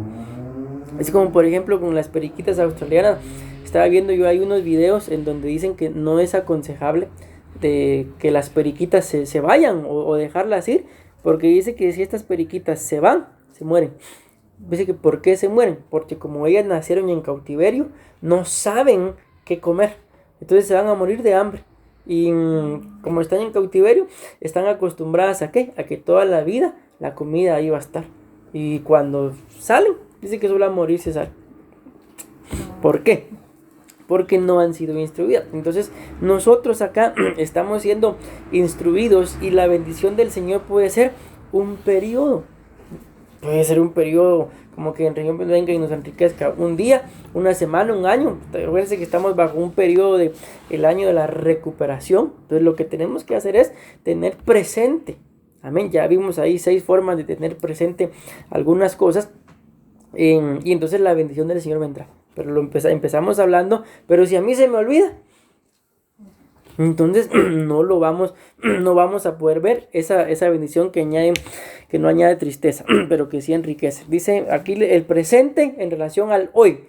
Es como por ejemplo con las periquitas australianas. Estaba viendo yo hay unos videos en donde dicen que no es aconsejable de que las periquitas se vayan o dejarlas ir, porque dice que si estas periquitas se van, se mueren. Dice que ¿por qué se mueren? Porque como ellas nacieron en cautiverio, no saben qué comer. Entonces se van a morir de hambre. Y como están en cautiverio, están acostumbradas ¿a qué? A que toda la vida la comida ahí va a estar. Y cuando salen, dice que solo a morirse salen. ¿Por qué? Porque no han sido instruidas. Entonces nosotros acá estamos siendo instruidos y la bendición del Señor puede ser un periodo. Puede ser un periodo como que el Señor venga y nos enriquezca un día, una semana, un año. Recuerden que estamos bajo un periodo el año de la recuperación. Entonces lo que tenemos que hacer es tener presente. Amén. Ya vimos ahí 6 formas de tener presente algunas cosas. Y entonces la bendición del Señor vendrá. Pero empezamos hablando, pero si a mí se me olvida, entonces no vamos a poder ver esa bendición que no añade tristeza, pero que sí enriquece. Dice aquí el presente en relación al hoy.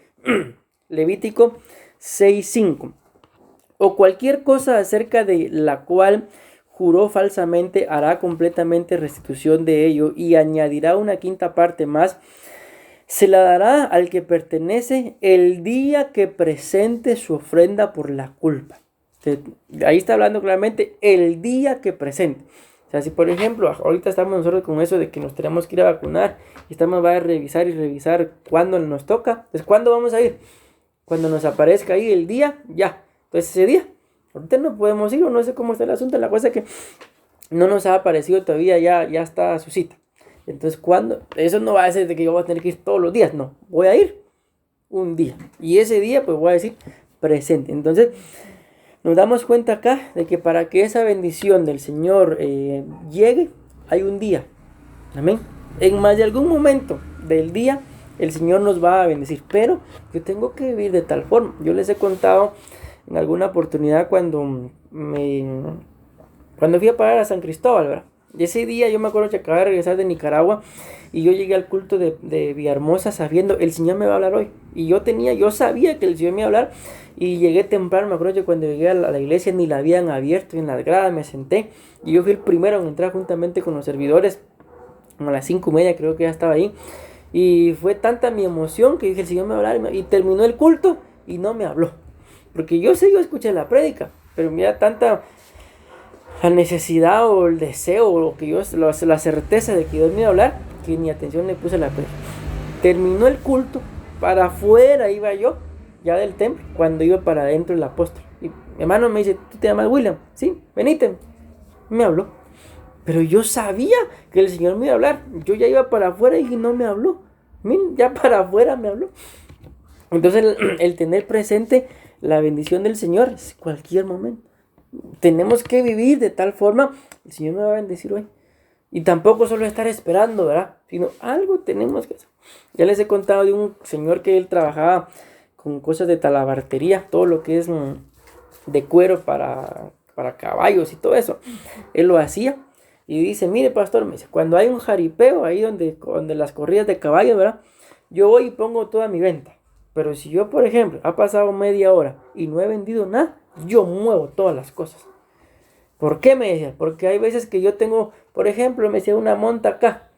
Levítico 6:5. O cualquier cosa acerca de la cual juró falsamente, hará completamente restitución de ello y añadirá una quinta parte más. Se la dará al que pertenece el día que presente su ofrenda por la culpa. Ahí está hablando claramente el día que presente. O sea, si por ejemplo, ahorita estamos nosotros con eso de que nos tenemos que ir a vacunar y estamos a revisar cuándo nos toca. Entonces, ¿cuándo vamos a ir? Cuando nos aparezca ahí el día, ya. Entonces, ese día, ahorita no podemos ir o no sé cómo está el asunto. La cosa es que no nos ha aparecido todavía, ya está su cita. Entonces, ¿cuándo? Eso no va a ser de que yo voy a tener que ir todos los días, no. Voy a ir un día. Y ese día, pues voy a decir presente. Entonces, nos damos cuenta acá de que para que esa bendición del Señor llegue, hay un día. Amén. En más de algún momento del día, el Señor nos va a bendecir. Pero yo tengo que vivir de tal forma. Yo les he contado en alguna oportunidad cuando fui a parar a San Cristóbal, ¿verdad? Y ese día yo me acuerdo que acababa de regresar de Nicaragua y yo llegué al culto de Villahermosa sabiendo el Señor me va a hablar hoy. Y yo sabía que el Señor me iba a hablar y llegué temprano. Me acuerdo que cuando llegué a la iglesia ni la habían abierto, en las gradas me senté y yo fui el primero en entrar juntamente con los servidores. Como a las 5:30 creo que ya estaba ahí. Y fue tanta mi emoción que dije el Señor me va a hablar y terminó el culto y no me habló. Porque yo escuché la prédica, pero mira tanta la necesidad o el deseo o que la certeza de que Dios me iba a hablar, que ni atención le puse a la prédica. Terminó el culto, para afuera iba yo ya del templo, cuando iba para adentro el apóstol. Y mi hermano me dice, ¿tú te llamas William? Sí, venite. Me habló. Pero yo sabía que el Señor me iba a hablar. Yo ya iba para afuera y no me habló. Ya para afuera me habló. Entonces el tener presente la bendición del Señor es cualquier momento. Tenemos que vivir de tal forma, el Señor me va a bendecir hoy. Y tampoco solo estar esperando, ¿verdad? Sino algo tenemos que hacer. Ya les he contado de un señor que él trabajaba con cosas de talabartería, todo lo que es de cuero para caballos y todo eso. Él lo hacía y dice, mire pastor, me dice, cuando hay un jaripeo ahí donde las corridas de caballos, ¿verdad? Yo voy y pongo toda mi venta. Pero si yo, por ejemplo, ha pasado media hora y no he vendido nada, yo muevo todas las cosas. ¿Por qué? Me decía, porque hay veces que yo tengo, por ejemplo, me decía una monta acá,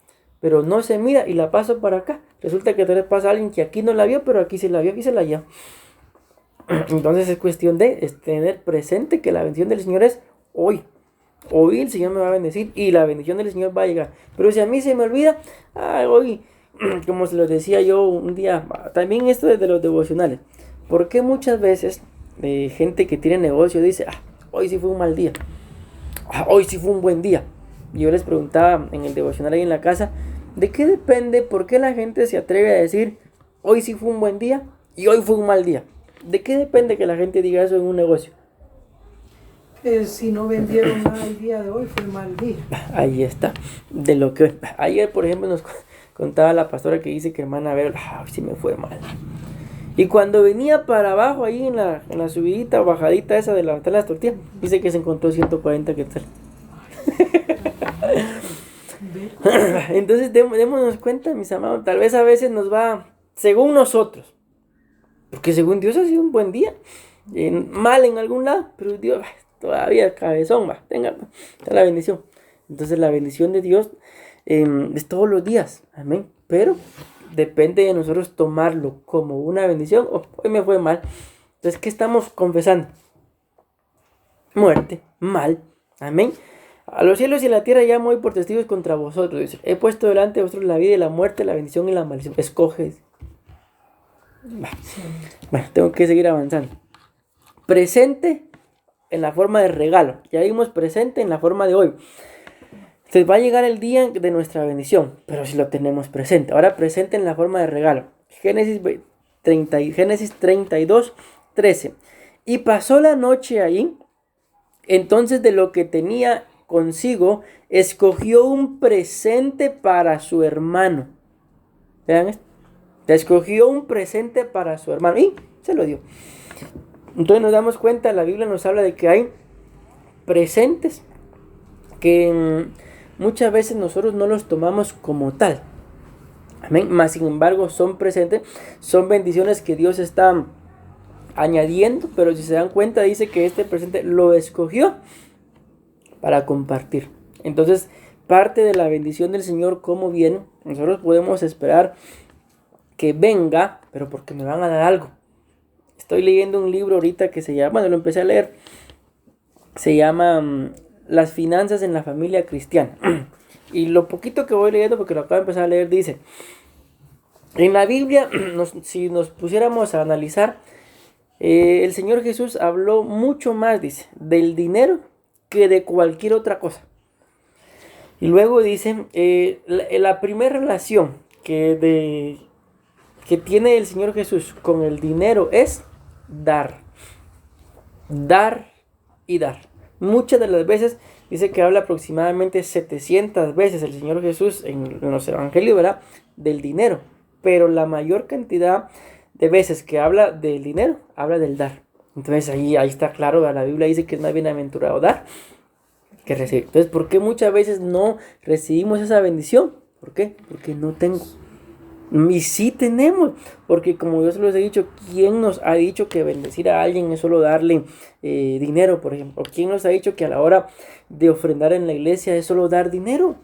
pero no se mira y la paso para acá. Resulta que tal vez pasa alguien que aquí no la vio, pero aquí se la vio, aquí se la lleva. Entonces es cuestión de tener presente que la bendición del Señor es hoy. Hoy el Señor me va a bendecir y la bendición del Señor va a llegar. Pero si a mí se me olvida, hoy, como se lo decía yo un día, también esto desde los devocionales. ¿Por qué muchas veces gente que tiene negocio dice, hoy sí fue un mal día? Hoy sí fue un buen día. Yo les preguntaba en el devocional ahí en la casa, ¿de qué depende? ¿Por qué la gente se atreve a decir, hoy sí fue un buen día y hoy fue un mal día? ¿De qué depende que la gente diga eso en un negocio? Si no vendieron nada el día de hoy, fue mal día. Ahí está. De lo que ayer, por ejemplo, nos contaba la pastora que dice que hermana Vero, hoy sí me fue mal. Y cuando venía para abajo ahí en la subidita o bajadita esa de levantar las tortillas, dice que se encontró 140 quetzales. Entonces démonos cuenta, mis amados, tal vez a veces nos va según nosotros, porque según Dios ha sido un buen día, mal en algún lado, pero Dios todavía cabezón, tenga la bendición. Entonces la bendición de Dios es todos los días, amén, pero depende de nosotros tomarlo como una bendición. Hoy me fue mal, entonces ¿qué estamos confesando? Muerte, mal, amén. A los cielos y a la tierra llamo hoy por testigos contra vosotros, dice, he puesto delante de vosotros la vida y la muerte, la bendición y la maldición, escoge. Bueno, tengo que seguir avanzando. Presente en la forma de regalo, ya vimos presente en la forma de hoy. Entonces va a llegar el día de nuestra bendición, pero si lo tenemos presente. Ahora presente en la forma de regalo. Génesis 32, 13. Y pasó la noche ahí, entonces de lo que tenía consigo, escogió un presente para su hermano. Vean esto. Escogió un presente para su hermano y se lo dio. Entonces nos damos cuenta, la Biblia nos habla de que hay presentes que muchas veces nosotros no los tomamos como tal. Amén. Mas sin embargo son presentes, son bendiciones que Dios está añadiendo, pero si se dan cuenta dice que este presente lo escogió para compartir. Entonces parte de la bendición del Señor, como viene, nosotros podemos esperar que venga, pero porque me van a dar algo. Estoy leyendo un libro ahorita que se llama, bueno, lo empecé a leer, se llama Las finanzas en la familia cristiana. Y lo poquito que voy leyendo, porque lo acabo de empezar a leer, dice, en la Biblia, si nos pusiéramos a analizar, el Señor Jesús habló mucho más, dice, del dinero que de cualquier otra cosa. Y luego dice, la primera relación que tiene el Señor Jesús con el dinero es dar. Dar y dar. Muchas de las veces dice que habla aproximadamente 700 veces el Señor Jesús en los evangelios, ¿verdad? Del dinero. Pero la mayor cantidad de veces que habla del dinero, habla del dar. Entonces ahí está claro, ¿verdad? La Biblia dice que es más bienaventurado dar que recibir. Entonces, ¿por qué muchas veces no recibimos esa bendición? ¿Por qué? Porque no tengo. Y sí tenemos, porque como yo se los he dicho, ¿quién nos ha dicho que bendecir a alguien es solo darle dinero, por ejemplo? ¿Quién nos ha dicho que a la hora de ofrendar en la iglesia es solo dar dinero?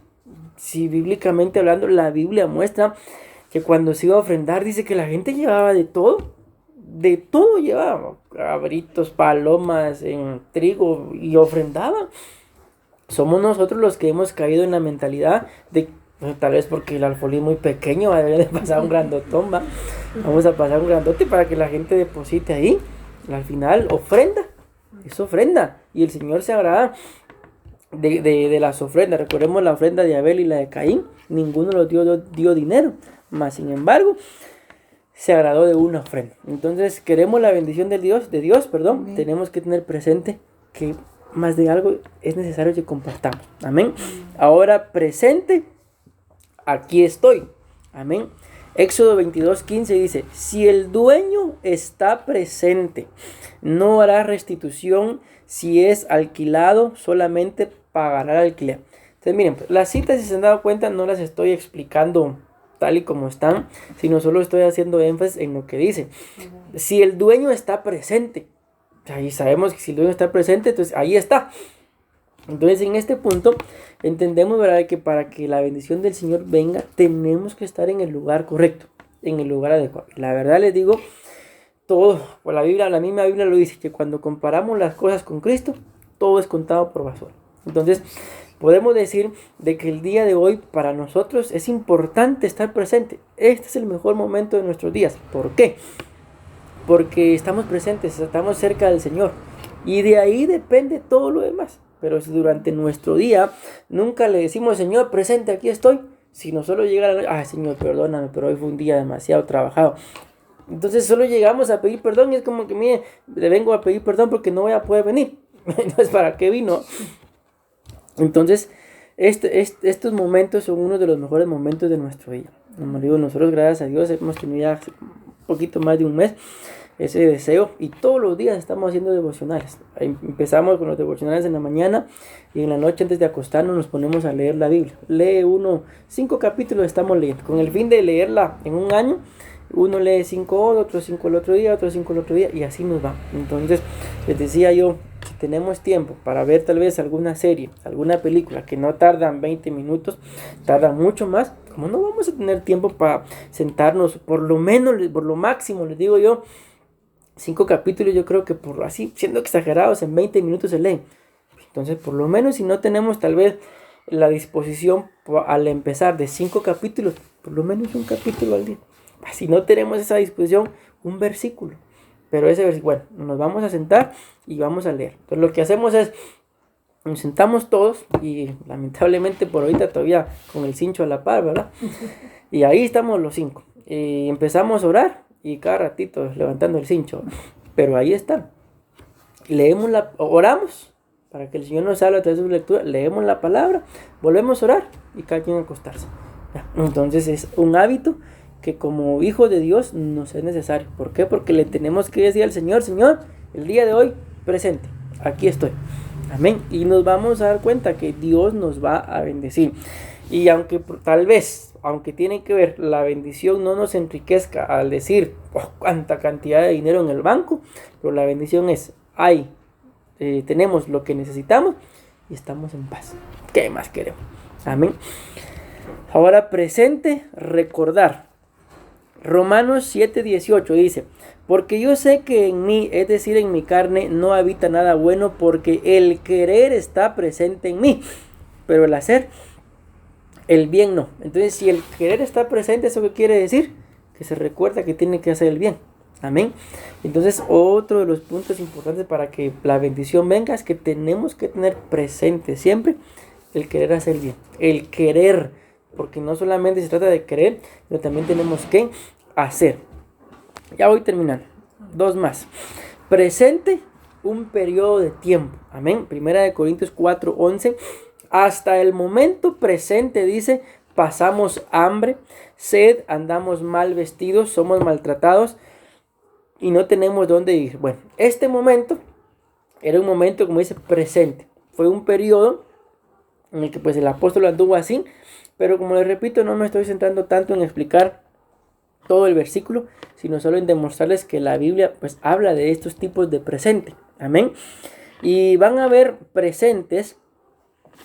Si bíblicamente hablando, la Biblia muestra que cuando se iba a ofrendar, dice que la gente llevaba de todo llevaba, cabritos, palomas, trigo, y ofrendaba. Somos nosotros los que hemos caído en la mentalidad de, tal vez porque el alfolí es muy pequeño, debería de pasar un grandotón, vamos a pasar un grandote para que la gente deposite ahí. Al final, ofrenda, es ofrenda, y el Señor se agrada de las ofrendas. Recordemos la ofrenda de Abel y la de Caín, ninguno los dio dinero, mas sin embargo, se agradó de una ofrenda. Entonces, queremos la bendición de Dios, tenemos que tener presente que más de algo es necesario que compartamos. Amén. Ahora presente, aquí estoy. Amén. Éxodo 22:15 dice, si el dueño está presente, no hará restitución. Si es alquilado, solamente pagará el alquiler. Entonces miren, las citas, si se han dado cuenta, no las estoy explicando tal y como están, sino solo estoy haciendo énfasis en lo que dice. Si el dueño está presente, ahí sabemos que si el dueño está presente, entonces ahí está. Entonces en este punto entendemos, ¿verdad?, que para que la bendición del Señor venga, tenemos que estar en el lugar correcto, en el lugar adecuado. La verdad les digo, todo, por la Biblia, la misma Biblia lo dice, que cuando comparamos las cosas con Cristo, todo es contado por basura. Entonces podemos decir de que el día de hoy para nosotros es importante estar presente. Este es el mejor momento de nuestros días. ¿Por qué? Porque estamos presentes, estamos cerca del Señor. Y de ahí depende todo lo demás. Pero si durante nuestro día nunca le decimos, Señor, presente, aquí estoy. Si no solo llega la noche, Señor, perdóname, pero hoy fue un día demasiado trabajado. Entonces solo llegamos a pedir perdón y es como que, mire, le vengo a pedir perdón porque no voy a poder venir. Entonces, ¿para qué vino? Entonces, estos momentos son uno de los mejores momentos de nuestro día. Como digo, nosotros, gracias a Dios, hemos tenido ya un poquito más de un mes ese deseo y todos los días estamos haciendo devocionales. Empezamos con los devocionales en la mañana y en la noche antes de acostarnos nos ponemos a leer la Biblia. Lee 5 capítulos estamos leyendo, con el fin de leerla en un año. Uno lee 5 hoy, otro 5 el otro día, otro 5 el otro día y así nos va. Entonces les decía yo, si tenemos tiempo para ver tal vez alguna serie, alguna película que no tardan 20 minutos, tardan mucho más, como no vamos a tener tiempo para sentarnos, por lo menos, por lo máximo, les digo yo, 5 capítulos, yo creo que por así, siendo exagerados, en 20 minutos se leen. Entonces, por lo menos si no tenemos tal vez la disposición al empezar de 5 capítulos, por lo menos un capítulo al día. Si no tenemos esa disposición, un versículo. Pero ese versículo, bueno, nos vamos a sentar y vamos a leer. Entonces lo que hacemos es, nos sentamos todos y lamentablemente por ahorita todavía con el cincho a la par, ¿verdad? Y ahí estamos los 5. Y empezamos a orar y cada ratito levantando el cincho. Pero ahí está. Oramos para que el Señor nos hable a través de su lectura. Leemos la palabra, volvemos a orar y cada quien a acostarse. Entonces es un hábito que como hijo de Dios nos es necesario. ¿Por qué? Porque le tenemos que decir al Señor, Señor, el día de hoy, presente, aquí estoy. Amén. Y nos vamos a dar cuenta que Dios nos va a bendecir. Y aunque tal vez, aunque tiene que ver, la bendición no nos enriquezca al decir, cuánta cantidad de dinero en el banco, pero la bendición es, tenemos lo que necesitamos y estamos en paz. ¿Qué más queremos? Amén. Ahora presente, recordar. Romanos 7:18 dice, porque yo sé que en mí, es decir, en mi carne, no habita nada bueno, porque el querer está presente en mí, pero el hacer, el bien no. Entonces, si el querer está presente, ¿eso qué quiere decir? Que se recuerda que tiene que hacer el bien. Amén. Entonces, otro de los puntos importantes para que la bendición venga es que tenemos que tener presente siempre el querer hacer el bien. El querer, porque no solamente se trata de querer, sino también tenemos que hacer. Ya voy terminando. 2 más. Presente, un periodo de tiempo. Amén. 1 Corintios 4:11. Hasta el momento presente dice, pasamos hambre, sed, andamos mal vestidos, somos maltratados y no tenemos dónde ir. Bueno, este momento era un momento, como dice, presente. Fue un periodo en el que pues el apóstol anduvo así, pero como les repito, no me estoy centrando tanto en explicar todo el versículo, sino solo en demostrarles que la Biblia pues habla de estos tipos de presente. Amén. Y van a ver presentes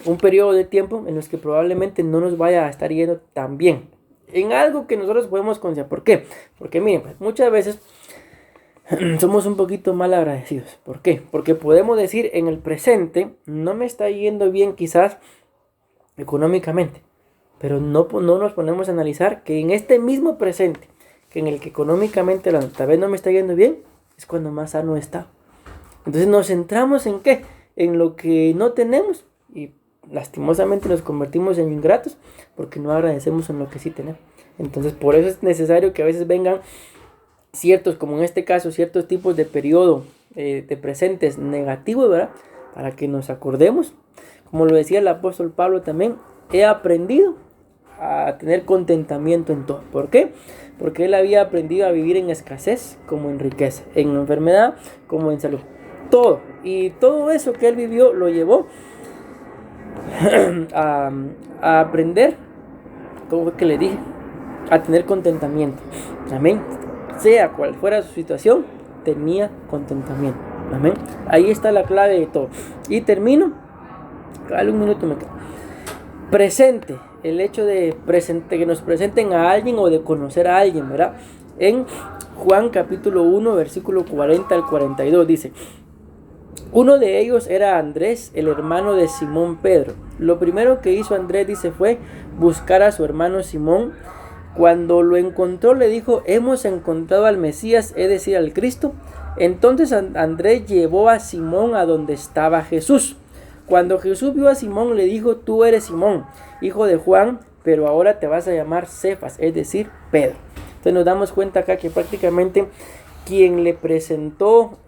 un periodo de tiempo en los que probablemente no nos vaya a estar yendo tan bien en algo que nosotros podemos considerar. ¿Por qué? Porque miren, pues, muchas veces somos un poquito mal agradecidos. ¿Por qué? Porque podemos decir en el presente no me está yendo bien quizás económicamente, pero no nos ponemos a analizar que en este mismo presente, que en el que económicamente tal vez no me está yendo bien, es cuando más sano está. Entonces nos centramos en ¿qué? En lo que no tenemos y lastimosamente nos convertimos en ingratos porque no agradecemos en lo que sí tenemos. Entonces por eso es necesario que a veces vengan ciertos, como en este caso, ciertos tipos de periodo de presentes negativos, ¿verdad? Para que nos acordemos. Como lo decía el apóstol Pablo también, he aprendido a tener contentamiento en todo. ¿Por qué? Porque él había aprendido a vivir en escasez como en riqueza, en enfermedad como en salud. Todo. Y todo eso que él vivió lo llevó a aprender, ¿cómo fue que le dije? A tener contentamiento. Amén. Sea cual fuera su situación, tenía contentamiento. Amén. Ahí está la clave de todo. Y termino. Dale un minuto me queda. Presente. El hecho de que nos presenten a alguien o de conocer a alguien, ¿verdad? En Juan capítulo 1, versículo 40 al 42 dice: uno de ellos era Andrés, el hermano de Simón Pedro. Lo primero que hizo Andrés, dice, fue buscar a su hermano Simón. Cuando lo encontró, le dijo: hemos encontrado al Mesías, es decir, al Cristo. Entonces Andrés llevó a Simón a donde estaba Jesús. Cuando Jesús vio a Simón, le dijo: tú eres Simón, hijo de Juan, pero ahora te vas a llamar Cefas, es decir, Pedro. Entonces nos damos cuenta acá que prácticamente quien le presentó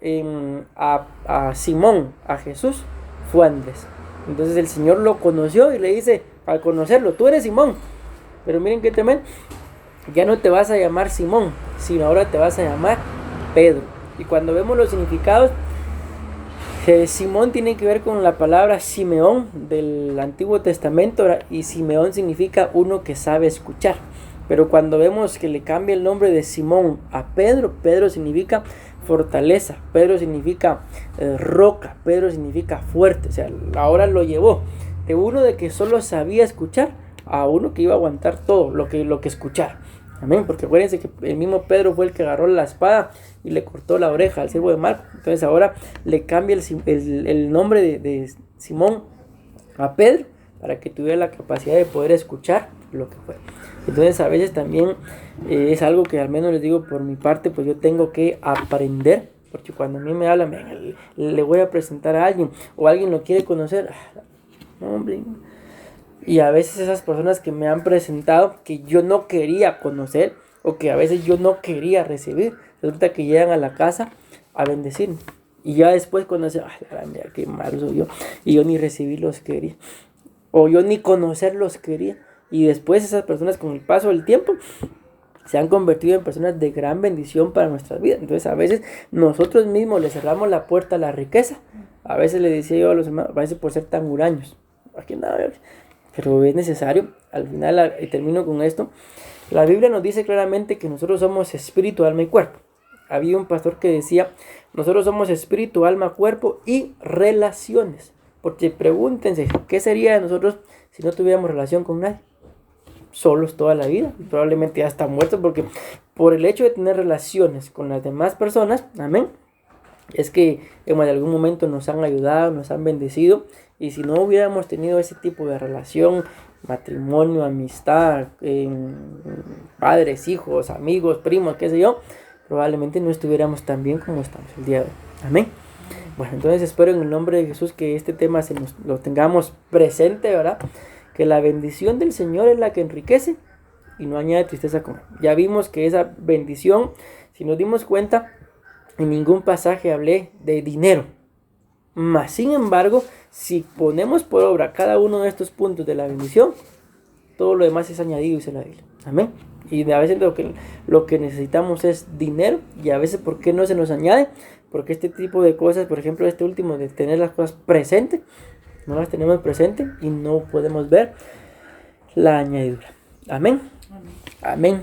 a Simón a Jesús fue Andrés. Entonces el Señor lo conoció y le dice, al conocerlo: tú eres Simón, pero miren qué tremendo, ya no te vas a llamar Simón, sino ahora te vas a llamar Pedro. Y cuando vemos los significados, Simón tiene que ver con la palabra Simeón del Antiguo Testamento, y Simeón significa uno que sabe escuchar. Pero cuando vemos que le cambia el nombre de Simón a Pedro, Pedro significa fortaleza, Pedro significa roca, Pedro significa fuerte. O sea, ahora lo llevó de uno de que solo sabía escuchar a uno que iba a aguantar todo lo que escuchara. Amén, porque acuérdense que el mismo Pedro fue el que agarró la espada y le cortó la oreja al siervo de Marco. Entonces ahora le cambia el nombre de Simón a Pedro para que tuviera la capacidad de poder escuchar lo que fue. Entonces a veces también es algo que, al menos les digo por mi parte, pues yo tengo que aprender, porque cuando a mí me hablan, le voy a presentar a alguien o alguien lo quiere conocer, hombre. Y a veces esas personas que me han presentado, que yo no quería conocer o que a veces yo no quería recibir, resulta que llegan a la casa a bendecirme. Y ya después cuando dicen, mira qué malo soy yo, y yo ni recibirlos quería, o yo ni conocerlos quería. Y después esas personas, con el paso del tiempo, se han convertido en personas de gran bendición para nuestras vidas. Entonces a veces nosotros mismos le cerramos la puerta a la riqueza. A veces le decía yo a los hermanos, a veces por ser tan huraños, aquí nada, pero es necesario. Al final, y termino con esto, la Biblia nos dice claramente que nosotros somos espíritu, alma y cuerpo. Había un pastor que decía: nosotros somos espíritu, alma, cuerpo y relaciones. Porque pregúntense, ¿qué sería de nosotros si no tuviéramos relación con nadie? Solos toda la vida, probablemente ya está muertos, porque por el hecho de tener relaciones con las demás personas, amén, es que en algún momento nos han ayudado, nos han bendecido. Y si no hubiéramos tenido ese tipo de relación, matrimonio, amistad, padres, hijos, amigos, primos, qué sé yo, probablemente no estuviéramos tan bien como estamos el día de hoy. Amén. Bueno, entonces espero en el nombre de Jesús que este tema lo tengamos presente, ¿verdad? Que la bendición del Señor es la que enriquece y no añade tristeza con él. Ya vimos que esa bendición, si nos dimos cuenta, en ningún pasaje hablé de dinero. Mas, sin embargo, si ponemos por obra cada uno de estos puntos de la bendición, todo lo demás es añadido, dice la Biblia. Amén. Y a veces lo que necesitamos es dinero, y a veces, ¿por qué no se nos añade? Porque este tipo de cosas, por ejemplo, este último de tener las cosas presentes, no las tenemos presentes y no podemos ver la añadidura. Amén. Amén.